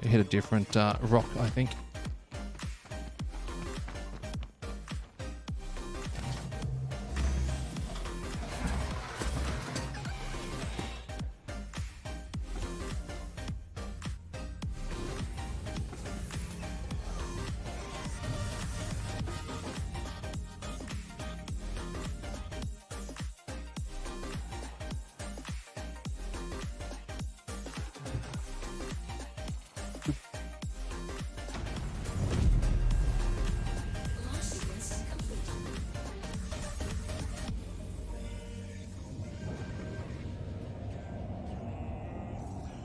Speaker 2: Hit a different rock, I think.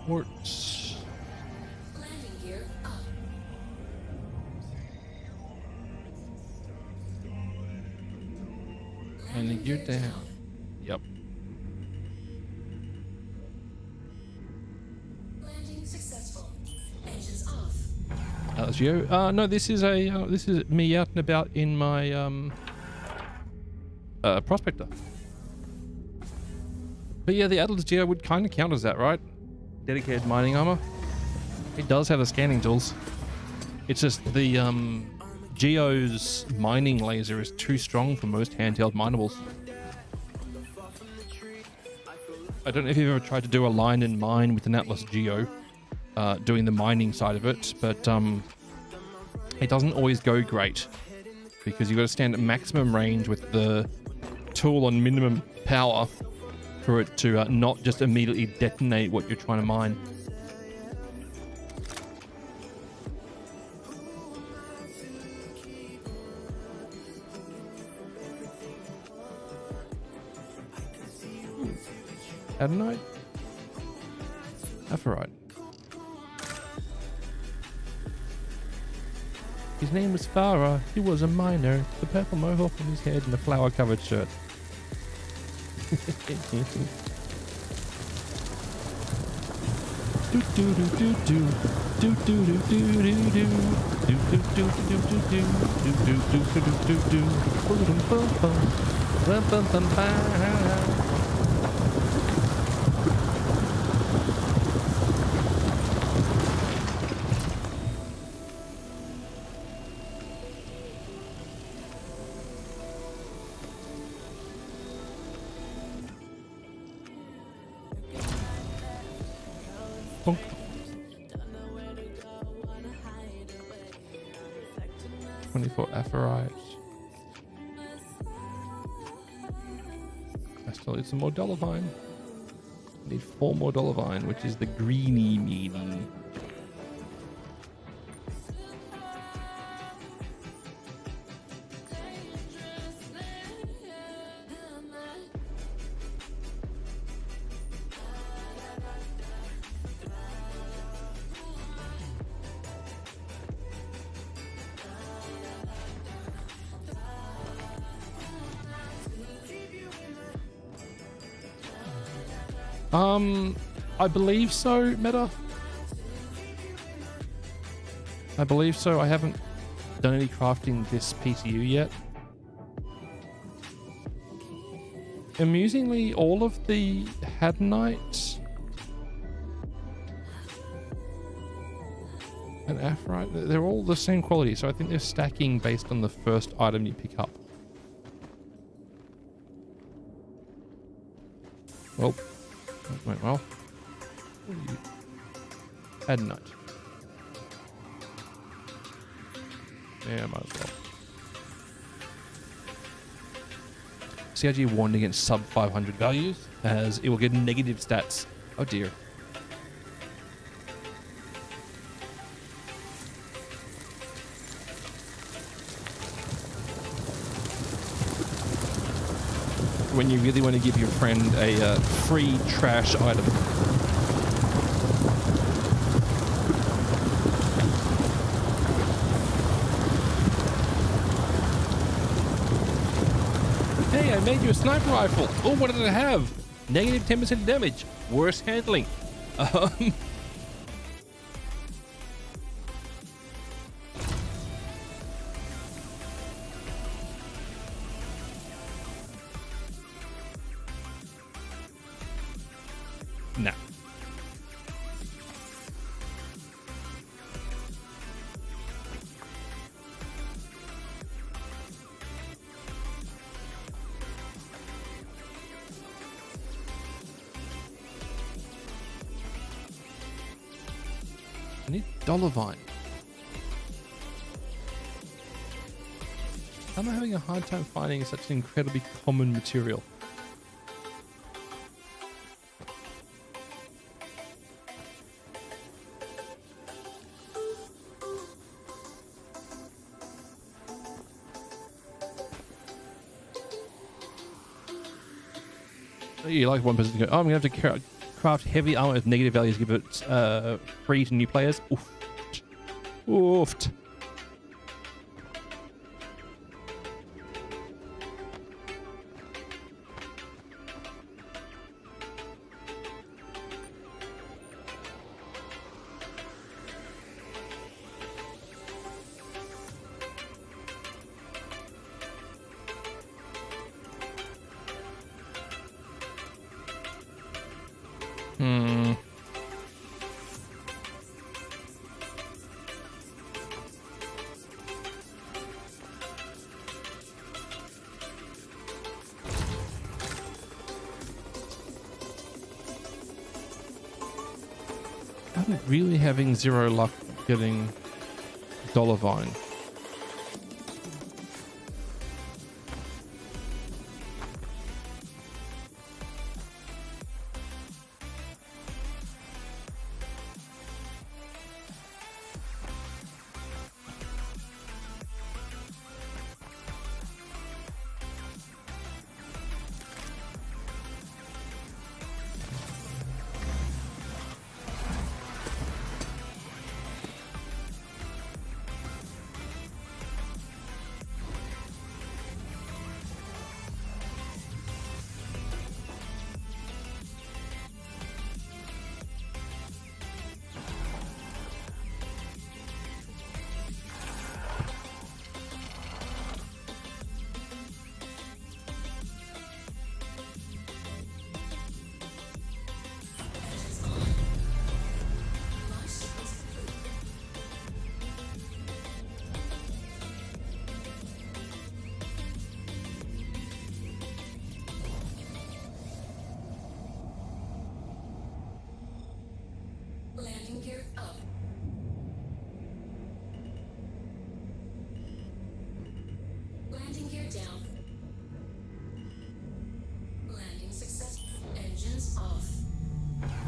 Speaker 2: Quartz.
Speaker 1: Landing gear up.
Speaker 2: And you're down. Yep.
Speaker 1: Landing successful. Engines off.
Speaker 2: Atlas Geo. No, this is me out and about in my prospector. But yeah, the Atlas Geo would kind of count as that, right? Dedicated mining armor. It does have the scanning tools. It's just the Geo's mining laser is too strong for most handheld minables. I don't know if you've ever tried to do a line and mine with an Atlas Geo, doing the mining side of it, but it doesn't always go great because you've got to stand at maximum range with the tool on minimum power for it to not just immediately detonate what you're trying to mine. Cadonite? Aphrodite. His name was Farah. He was a miner. The purple mohawk on his head and a flower-covered shirt. Do do do do do do do do do do do do do do do do do do do. Bonk. 24 Aphorite. I still need some more Dollarvine. I need 4 more Dollarvine, which is the greeny meanie. I believe so, Meta. I believe so. I haven't done any crafting this PTU yet. Amusingly, all of the Hadnite and Aphorite, they're all the same quality, so I think they're stacking based on the first item you pick up. Well, that went well. Hadnite. Yeah, might as well. CRG warned against sub 500 values as it will get negative stats. Oh dear. When you really want to give your friend a free trash item. Hey, I made you a sniper rifle. Oh, what did it have? Negative 10% damage. Worse handling. Nah. I need Dollarvine. How am I having a hard time finding such an incredibly common material? You like one person to go, oh, I'm going to have to craft heavy armor with negative values, give it free to new players. Oofed. Oofed. I'm really having zero luck getting Dollarvine.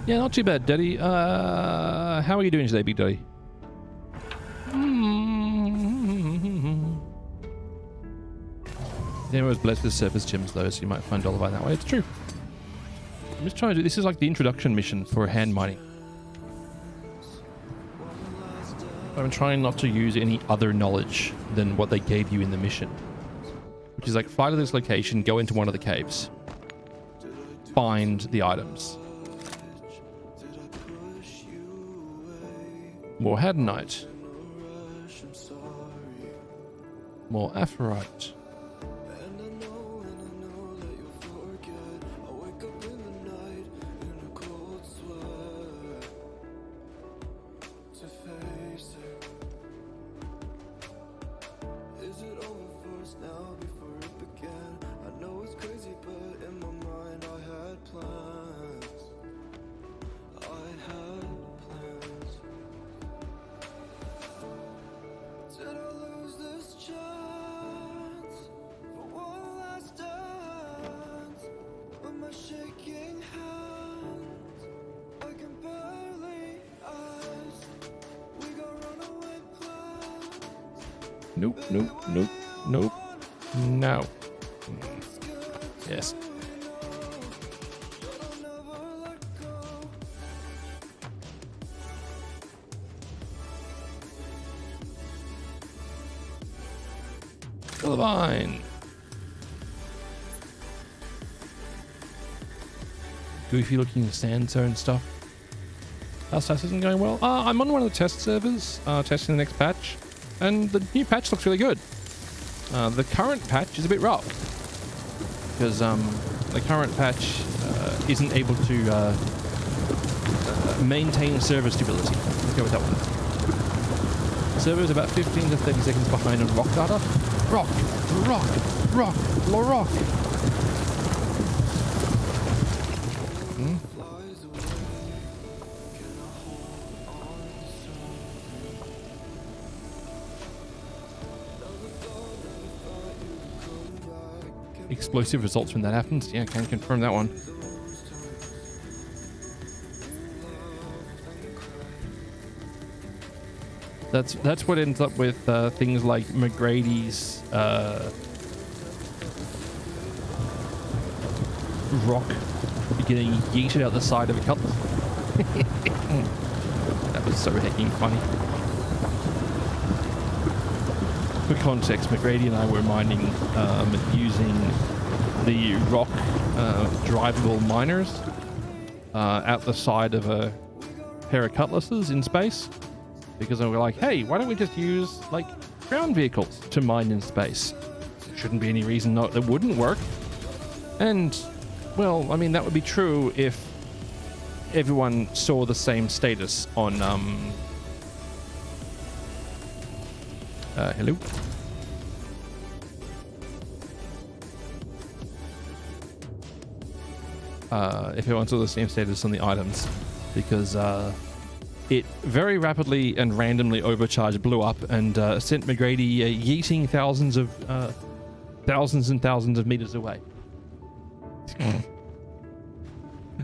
Speaker 2: Yeah, not too bad, Daddy. How are you doing today, Big Daddy? There was blessed with surface gems, though, so you might find Dollar that way. It's true. I'm just trying to do... This is like the introduction mission for hand mining. I'm trying not to use any other knowledge than what they gave you in the mission. Which is like, fly to this location, go into one of the caves. Find the items. More Hadanite. More Aphorite. Nope, nope, nope, nope. No. Yes. Vine. Goofy looking sand zone stuff. Our test isn't going well. I'm on one of the test servers, testing the next patch. And the new patch looks really good. The current patch is a bit rough. Because the current patch isn't able to maintain server stability. Let's go with that one. Server is about 15 to 30 seconds behind on rock data. Rock! Explosive results when that happens. Yeah, I can confirm that one. That's what ends up with things like McGrady's rock getting yeeted out the side of a cutlass. That was so hecking funny. For context, McGrady and I were mining using the rock drivable miners out the side of a pair of cutlasses in space, because we were like, hey, why don't we just use like ground vehicles to mine in space? There shouldn't be any reason that wouldn't work. And well, I mean, that would be true if everyone saw the same status on hello? If everyone saw the same status on the items, because it very rapidly and randomly overcharged, blew up, and sent McGrady yeeting thousands and thousands of meters away.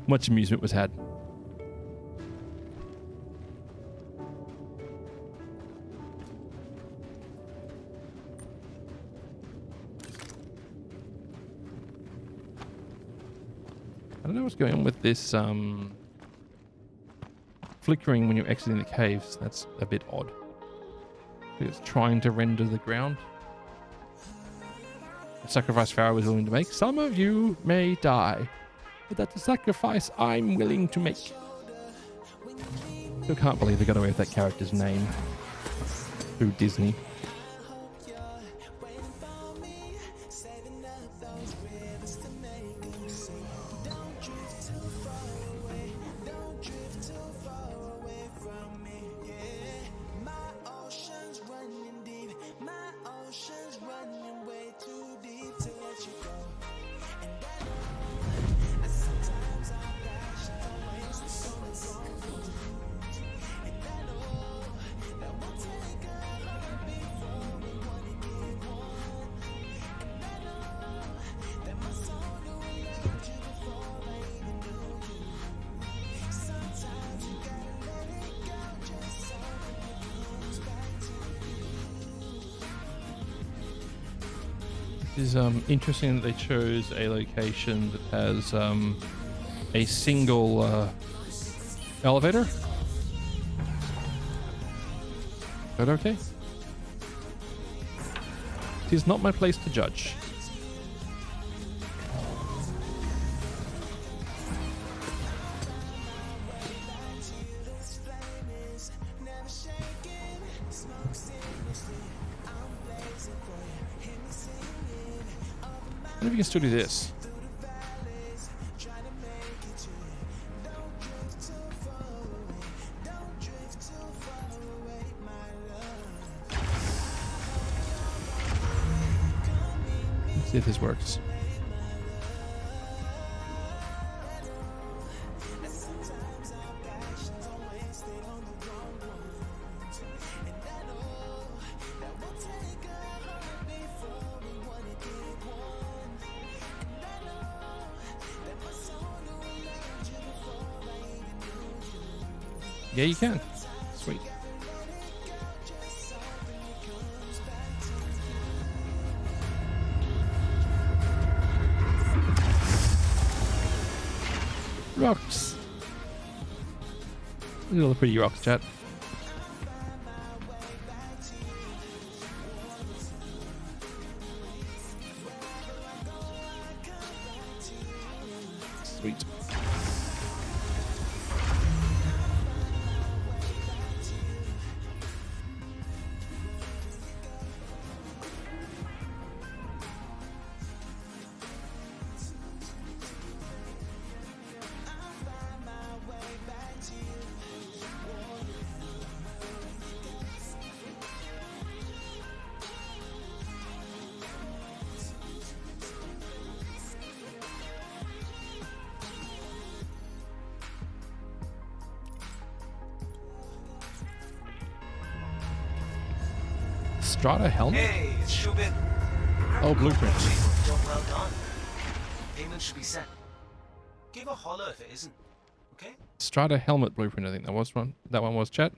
Speaker 2: Much amusement was had. I don't know what's going on with this flickering when you're exiting the caves. That's a bit odd. It's trying to render the ground. A sacrifice Pharaoh was willing to make. Some of you may die, but that's a sacrifice I'm willing to make. Still can't believe they got away with that character's name through Disney. It's interesting that they chose a location that has a single elevator. Is that okay? It is not my place to judge. I wonder if you can still do this. Let's see if this works. Yeah, you can. Sweet. Rocks. Look at all the pretty rocks, chat. Sweet. Strata helmet?
Speaker 7: Hey, it's Shubin.
Speaker 2: Oh, blueprint.
Speaker 7: Job well done. Payment should be sent. Give a holler if it isn't. Okay?
Speaker 2: Strata helmet blueprint, I think that was one. That one was, chat.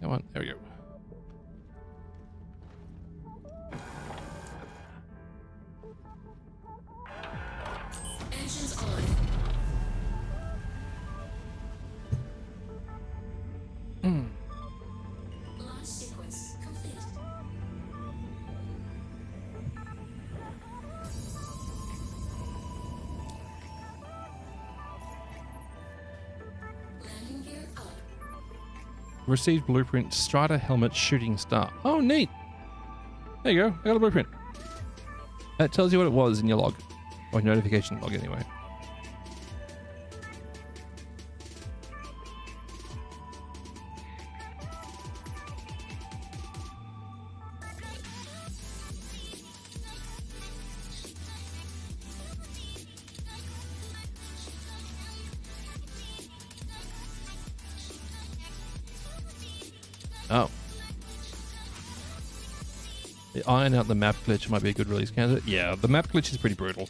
Speaker 2: Come on, there we go.
Speaker 1: Engines on. Launch sequence complete. Landing gear up.
Speaker 2: Received blueprint Strata helmet shooting star. Oh, neat. There you go. I got a blueprint. That tells you what it was in your log. Or notification log, anyway. Oh. The iron out the map glitch might be a good release candidate. Yeah, the map glitch is pretty brutal.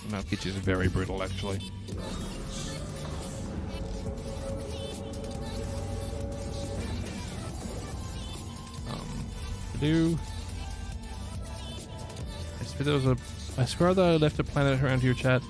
Speaker 2: The map glitch is very brutal, actually. I swear that I left a planet around here, chat.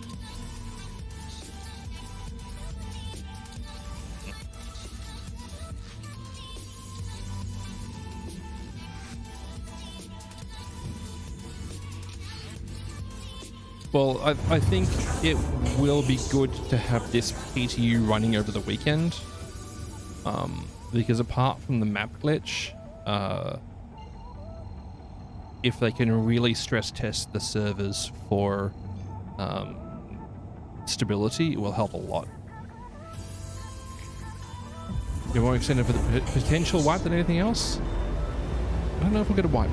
Speaker 2: Well, I think it will be good to have this PTU running over the weekend. Because apart from the map glitch, if they can really stress test the servers for stability, it will help a lot. You're more excited for the potential wipe than anything else? I don't know if we'll get a wipe.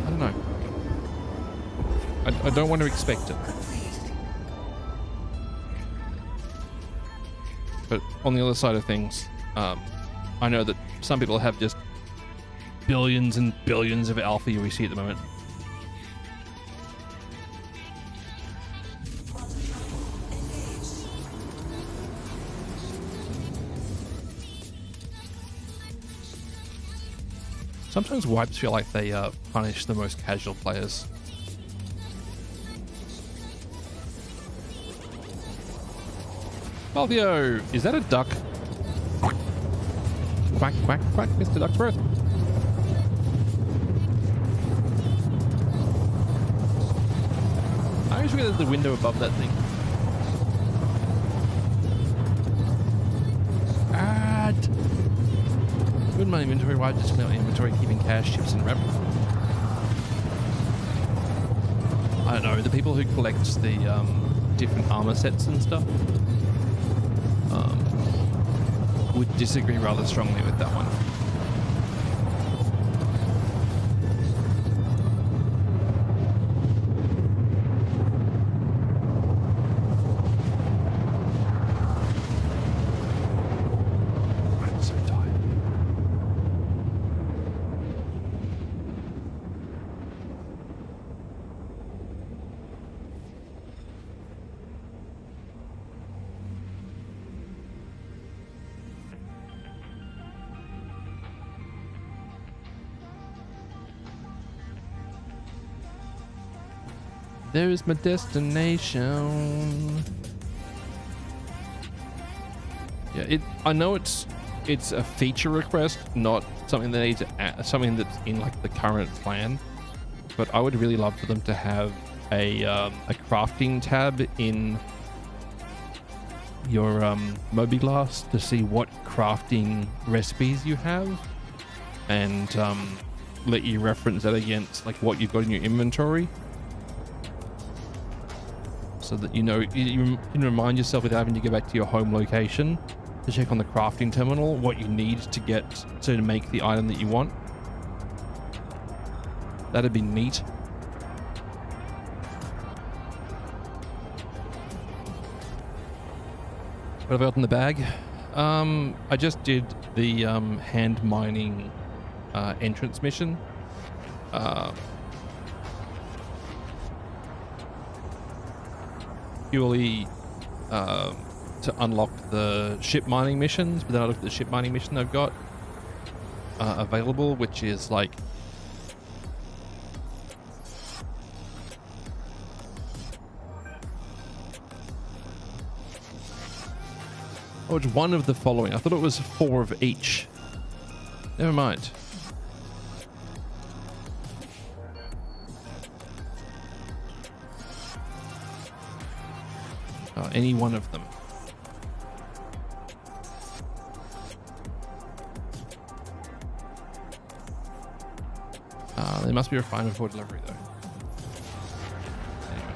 Speaker 2: I don't know. I don't want to expect it. But on the other side of things, I know that some people have just billions and billions of alpha we see at the moment. Sometimes wipes feel like they punish the most casual players. Balvio, is that a duck? Quack, quack, quack, Mr. Ducksworth. I always forget there's the window above that thing. Good my inventory, why just my inventory keeping cash, chips and rep? I don't know, the people who collect the different armor sets and stuff would disagree rather strongly with that one. I'm so tired. There's my destination. Yeah, I know it's a feature request, not something they need to add, something that's in like the current plan. But I would really love for them to have a crafting tab in your Mobiglass to see what crafting recipes you have, and let you reference that against like what you've got in your inventory. So that you know, you can remind yourself without having to go back to your home location to check on the crafting terminal what you need to get to make the item that you want. That'd be neat. What have I got in the bag? I just did the hand mining entrance mission. Purely to unlock the ship mining missions, but then I looked at the ship mining mission I've got available, which is like it's one of the following. I thought it was 4 of each. Never mind. Any one of them. They must be refined before delivery though. Anyway.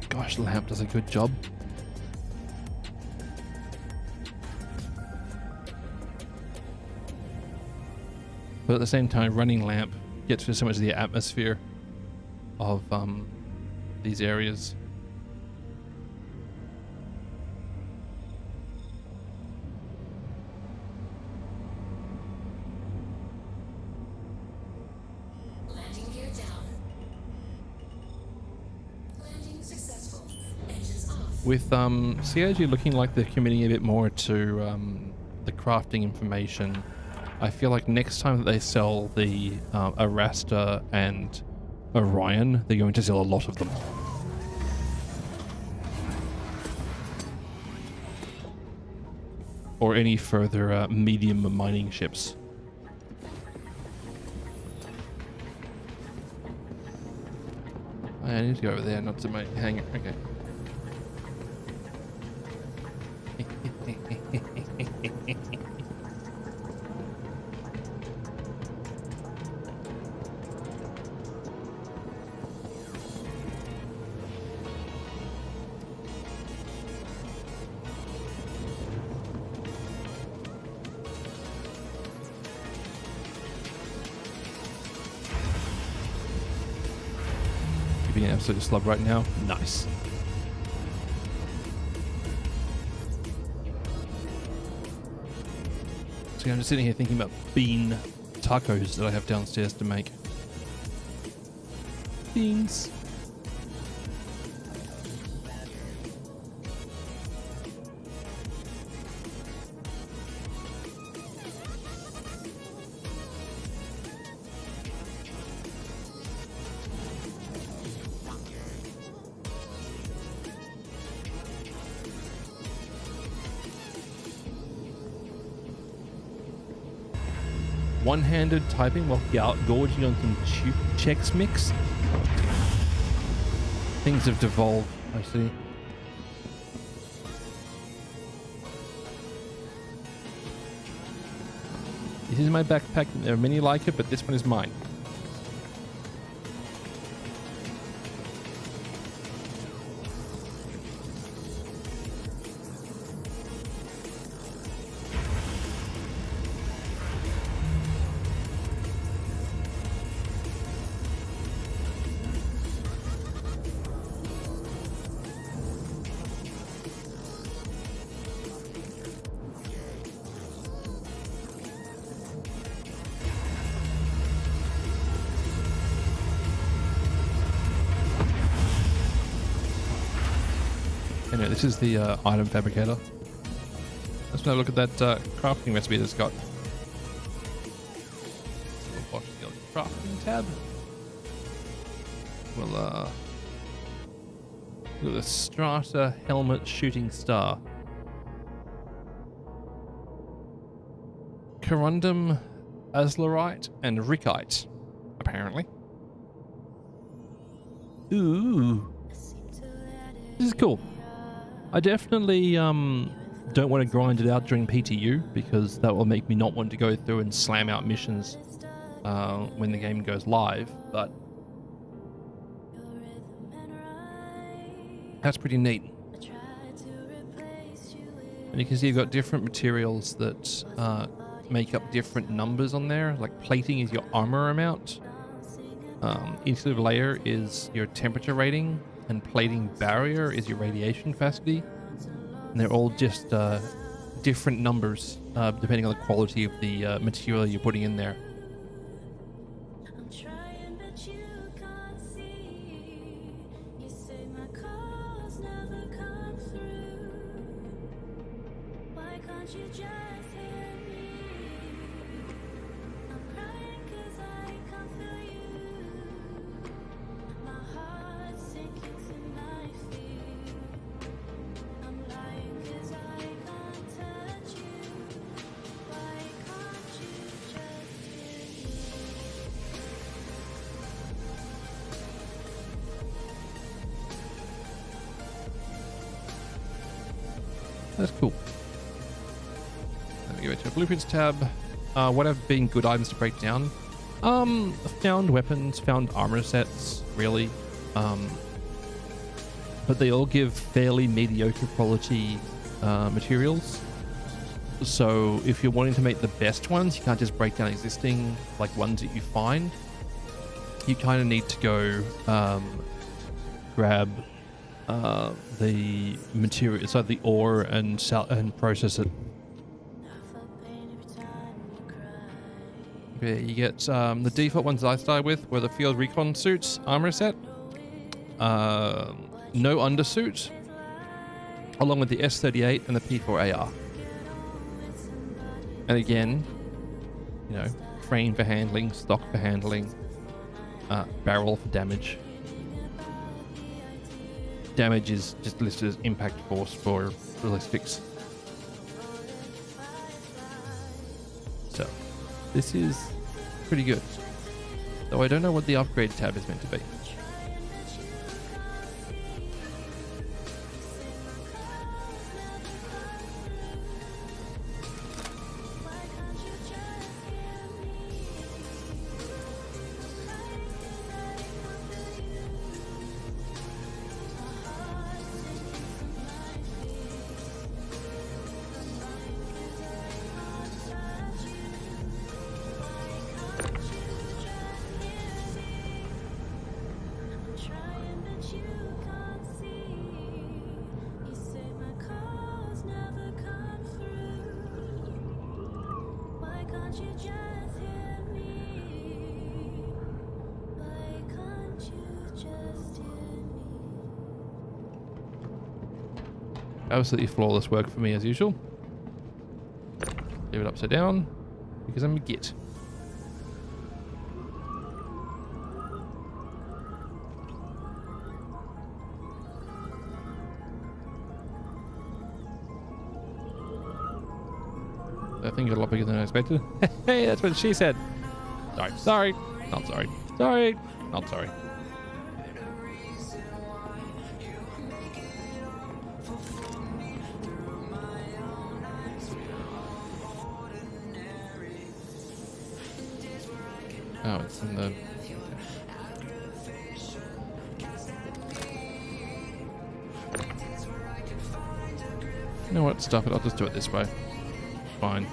Speaker 2: Gosh, the lamp does a good job. But at the same time, running lamp gets rid of so much of the atmosphere of these areas.
Speaker 1: Landing gear down. Landing successful. Engines off.
Speaker 2: With CIG looking like they're committing a bit more to the crafting information, I feel like next time that they sell the Arasta and Orion, they're going to sell a lot of them. Or any further medium mining ships. I need to go over there, not to my hangar. Okay. being an absolute slug right now. Nice. So I'm just sitting here thinking about bean tacos that I have downstairs to make. Beans. One-handed typing while gorging on some Chex Mix. Things have devolved, I see. This is my backpack. There are many like it, but this one is mine. Anyway, this is the item fabricator. Let's have a look at that crafting recipe that's got. We'll watch the crafting tab. We'll look at the Strata Helmet Shooting Star. Corundum, Azlerite, and Rickite, apparently. Ooh. This is cool. I definitely don't want to grind it out during PTU because that will make me not want to go through and slam out missions when the game goes live, but that's pretty neat. And you can see you've got different materials that make up different numbers on there. Like plating is your armor amount, insulative layer is your temperature rating, and plating barrier is your radiation capacity. And they're all just different numbers depending on the quality of the material you're putting in there.
Speaker 1: I'm trying, but you can't see. You say my calls never come through. Why can't you just hear me? I'm crying 'cause I can't feel you. My heart's sinking to my feet. I'm lying 'cause I can't touch you. Why can't you just hear me?
Speaker 2: That's cool. Let me go to the blueprints tab. What have been good items to break down? Found weapons, found armor sets, really. But they all give fairly mediocre quality materials. So if you're wanting to make the best ones, you can't just break down existing like ones that you find. You kind of need to go grab the material, so the ore and process it. Yeah, you get the default ones I started with were the field recon suits armor set, no undersuit, along with the S38 and the P4AR. And again, you know, frame for handling, stock for handling, barrel for damage. Damage is just listed as impact force for ballistics. So, this is pretty good. Though I don't know what the upgrade tab is meant to be.
Speaker 1: Can't you just hear me? Why can't you just hear me?
Speaker 2: Absolutely flawless work for me as usual. Leave it upside down because I'm a git. I think you're a lot bigger than I expected. Hey, that's what she said. Sorry, sorry, not sorry. Sorry, not sorry. Oh, it's in the... You know what? Stuff it. I'll just do it this way. Fine.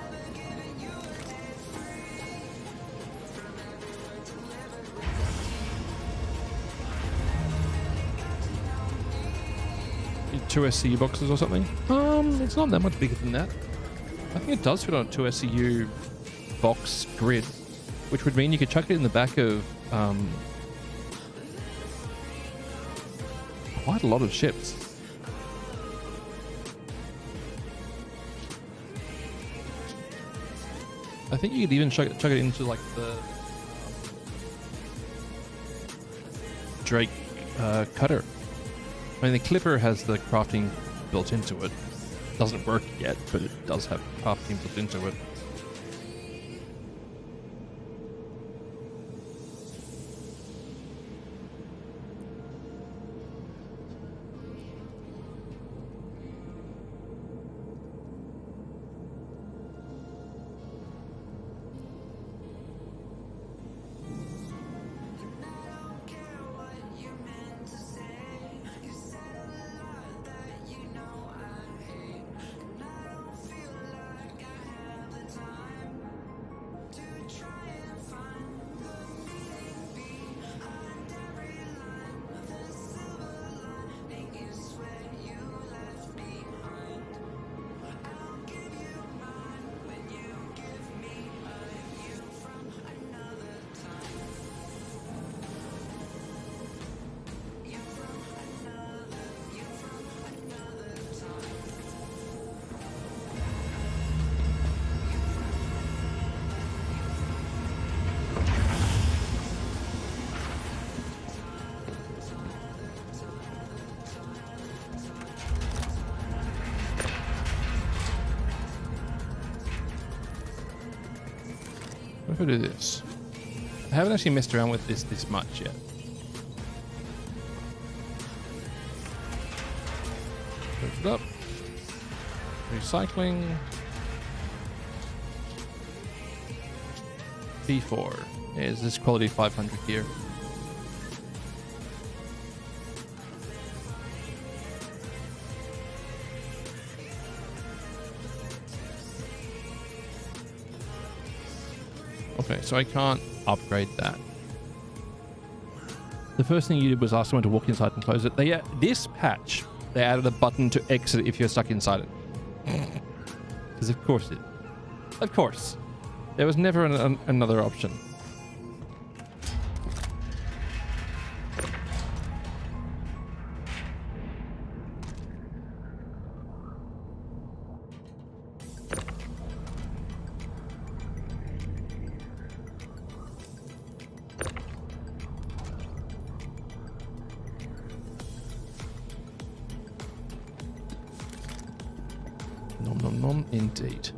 Speaker 2: Two SCU boxes or something? It's not that much bigger than that. I think it does fit on a 2 SCU box grid, which would mean you could chuck it in the back of quite a lot of ships. I think you could even chuck it into like the Drake cutter. I mean, the Clipper has the crafting built into it. Doesn't work yet, but it does have crafting built into it. What if I do this? I haven't actually messed around with this much yet. Push it up. Recycling. P4. Is this quality 500 here? Okay, so I can't upgrade that. The first thing you did was ask someone to walk inside and close it. This patch, they added a button to exit if you're stuck inside it. Because of course it. Of course. There was never another option. Indeed.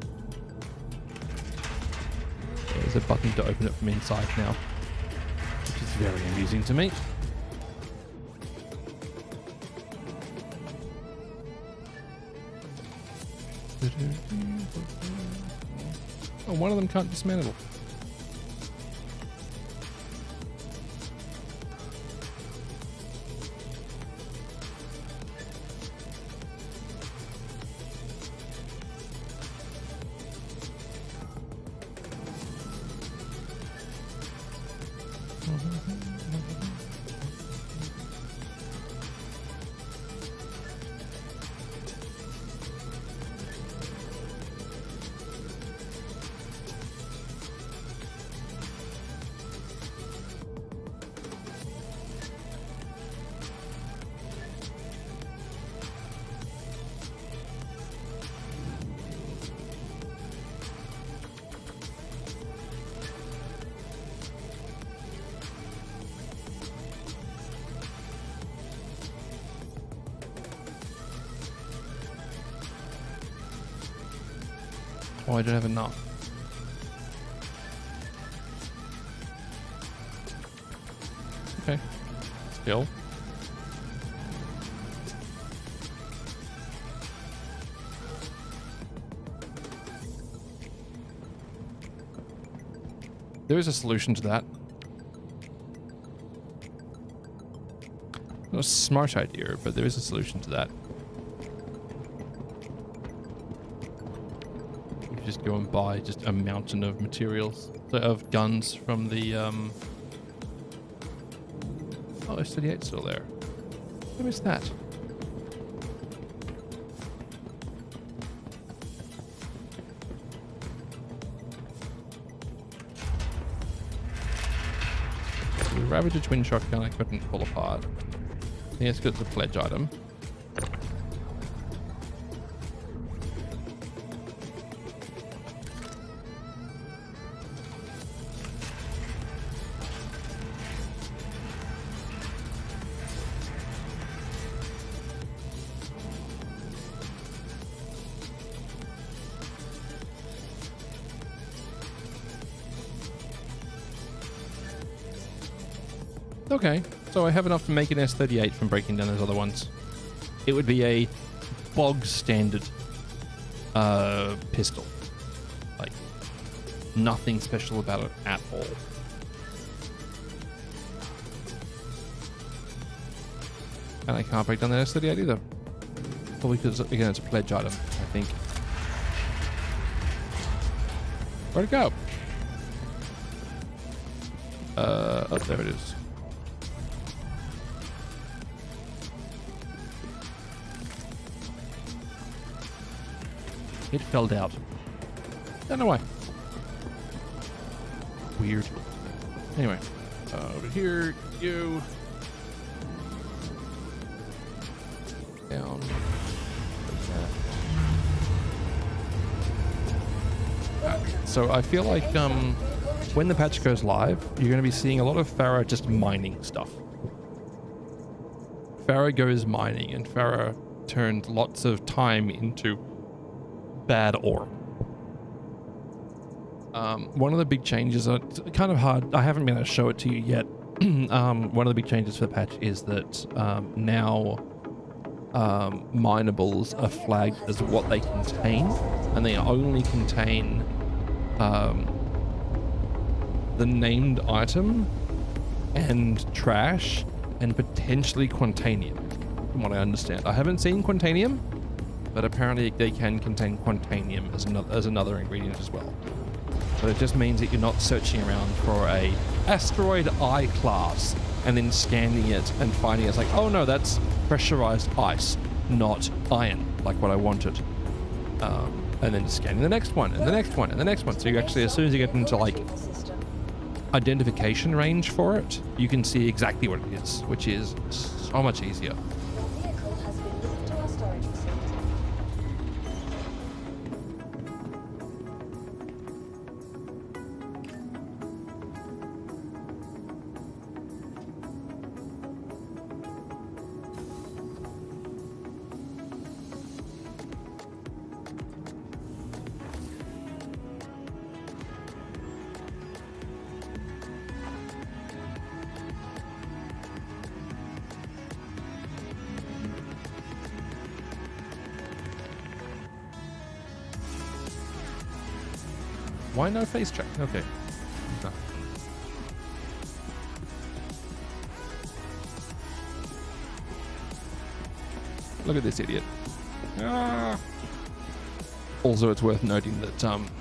Speaker 2: There's a button to open it from inside now, which is very amusing to me. Oh, one of them can't dismantle. Oh, I don't have enough. Okay. Still. There is a solution to that. Not a smart idea, but there is a solution to that. You just go and buy just a mountain of materials, of guns from the Oh, S38's still there. I missed that. The Ravager twin shotgun I couldn't pull apart. I think it's because it's a pledge item. Okay, so I have enough to make an S38 from breaking down those other ones. It would be a bog standard pistol. Like, nothing special about it at all. And I can't break down the S38 either. Probably because, again, it's a pledge item, I think. Where'd it go? Oh, there it is. It fell out. Don't know why. Weird. Anyway, over here, you. Down. So I feel like when the patch goes live, you're going to be seeing a lot of Farah just mining stuff. Farah goes mining, and Farah turned lots of time into bad ore. One of the big changes, it's kind of hard, I haven't been able to show it to you yet. One of the big changes for the patch is that now minables are flagged as what they contain, and they only contain the named item and trash and potentially Quantanium, from what I understand. I haven't seen Quantanium, but apparently they can contain Quantanium as another ingredient as well. But it just means that you're not searching around for a asteroid I class and then scanning it and finding it's like, oh no, that's pressurized ice, not iron, like what I wanted. And then scanning the next one and the next one and the next one. So you actually, as soon as you get into like identification range for it, you can see exactly what it is, which is so much easier.
Speaker 3: Your vehicle has been moved to our storage facility.
Speaker 2: Why no face check? Okay. No. Look at this idiot. Ah. Also, it's worth noting that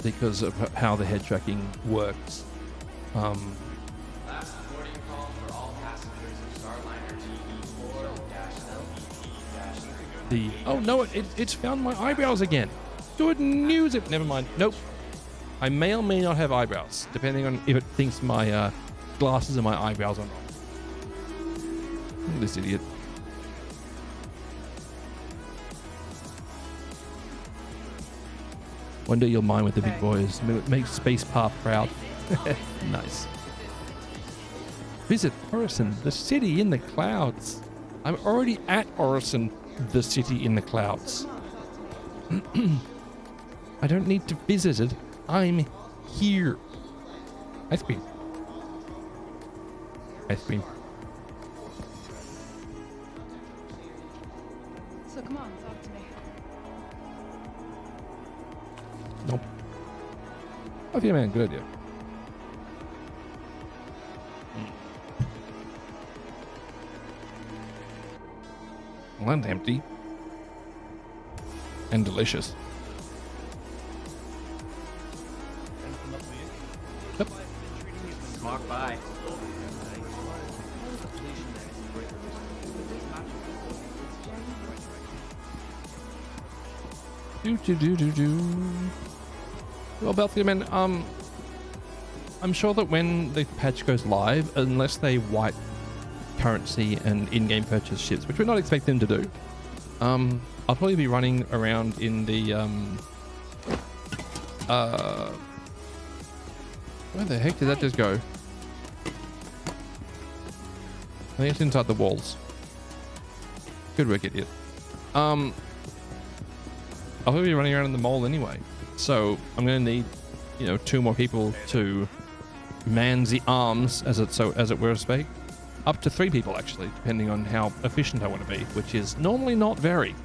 Speaker 2: because of how the head tracking works,
Speaker 6: Last boarding call for all passengers of Starliner TE4-LET-.
Speaker 2: oh no, it's found my eyebrows again. Good news. Never mind. Nope. I may or may not have eyebrows, depending on if it thinks my glasses and my eyebrows are wrong. Look at this idiot. One day you'll mine with the big boys. Make Space Park proud. Nice. Visit Orison, the city in the clouds. I'm already at Orison, the city in the clouds. I don't need to visit it. I'm here. Ice cream. Ice cream.
Speaker 5: So come on, talk to me.
Speaker 2: Nope. Okay, man. Good idea. Well, that's empty. And delicious. Yep.
Speaker 6: Walk by.
Speaker 2: Well, Belfield, man, I'm sure that when the patch goes live, unless they wipe currency and in-game purchase ships, which we're not expecting them to do, I'll probably be running around in the where the heck did that just go? I think it's inside the walls. Good work, idiot. I'll probably be running around in the mall anyway, so I'm going to need, 2 more people to man the arms, as it were to speak. Up to 3 people, actually, depending on how efficient I want to be, which is normally not very.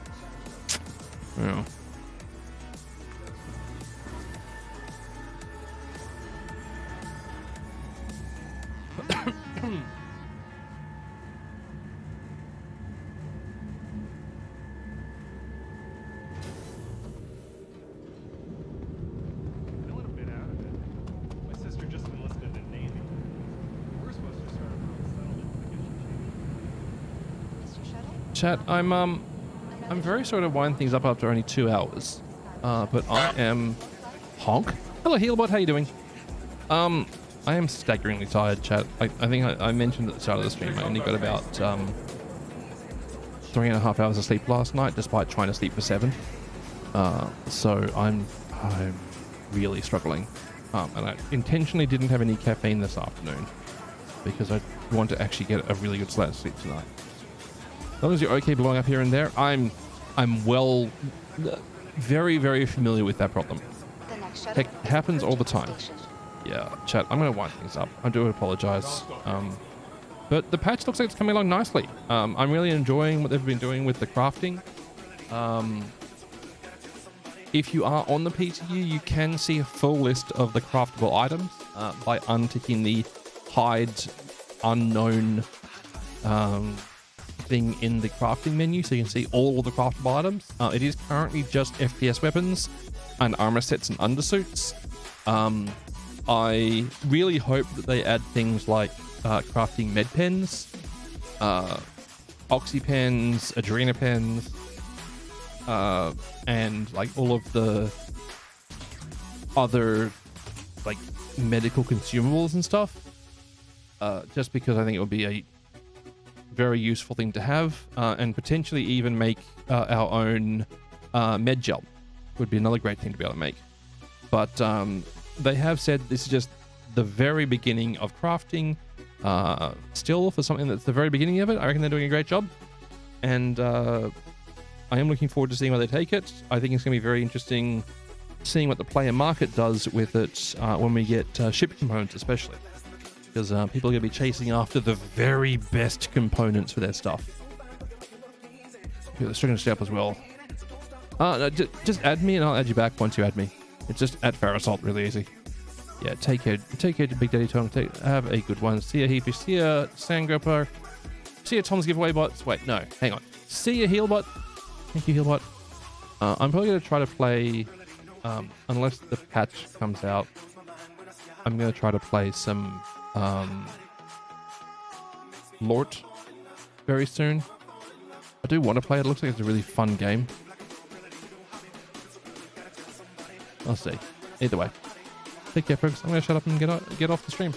Speaker 2: Yeah.
Speaker 8: A little bit out of it. My sister just enlisted in the Navy. We're supposed to start a rural settlement because
Speaker 3: Mr. Shuttle?
Speaker 2: Chat, I'm very sorry to wind things up after only 2 hours, but I am honk. Hello, Healbot. How you doing? I am staggeringly tired, chat. I think I mentioned at the start of the stream I only got about 3.5 hours of sleep last night, despite trying to sleep for 7. So I'm really struggling, and I intentionally didn't have any caffeine this afternoon because I want to actually get a really good sleep tonight. As long as you're okay blowing up here and there, I'm well, very, very familiar with that problem.
Speaker 3: The next shuttle
Speaker 2: Heck,
Speaker 3: is
Speaker 2: happens all the
Speaker 3: approaching
Speaker 2: time.
Speaker 3: station.
Speaker 2: Yeah, chat, I'm going to wind things up. I do apologize. But the patch looks like it's coming along nicely. I'm really enjoying what they've been doing with the crafting. If you are on the PTU, you can see a full list of the craftable items by unticking the hide unknown thing in the crafting menu, so you can see all of the craftable items. It is currently just FPS weapons and armor sets and undersuits. I really hope that they add things like crafting med pens, oxy pens, adrena pens, and like all of the other like medical consumables and stuff. Just because I think it would be a very useful thing to have, and potentially even make our own med gel would be another great thing to be able to make. But they have said this is just the very beginning of crafting. Still, for something that's the very beginning of it, I reckon they're doing a great job. And I am looking forward to seeing where they take it. I think it's going to be very interesting seeing what the player market does with it when we get ship components, especially. Because people are going to be chasing after the very best components for their stuff. Yeah, they're struggling to stay up as well. No, just add me and I'll add you back once you add me. It's just at Farasalt, really easy. Yeah, take care to Big Daddy Tom. Have a good one. See ya, Heapy. See ya, Sandgripper. See ya, Tom's giveaway bots. Wait, no, hang on. See ya, Healbot. Thank you, Healbot. I'm probably going to try to play, unless the patch comes out, I'm going to try to play some Lort very soon. I do want to play it. It looks like it's a really fun game. I'll see. Either way. Take care, folks. I'm going to shut up and get off the stream.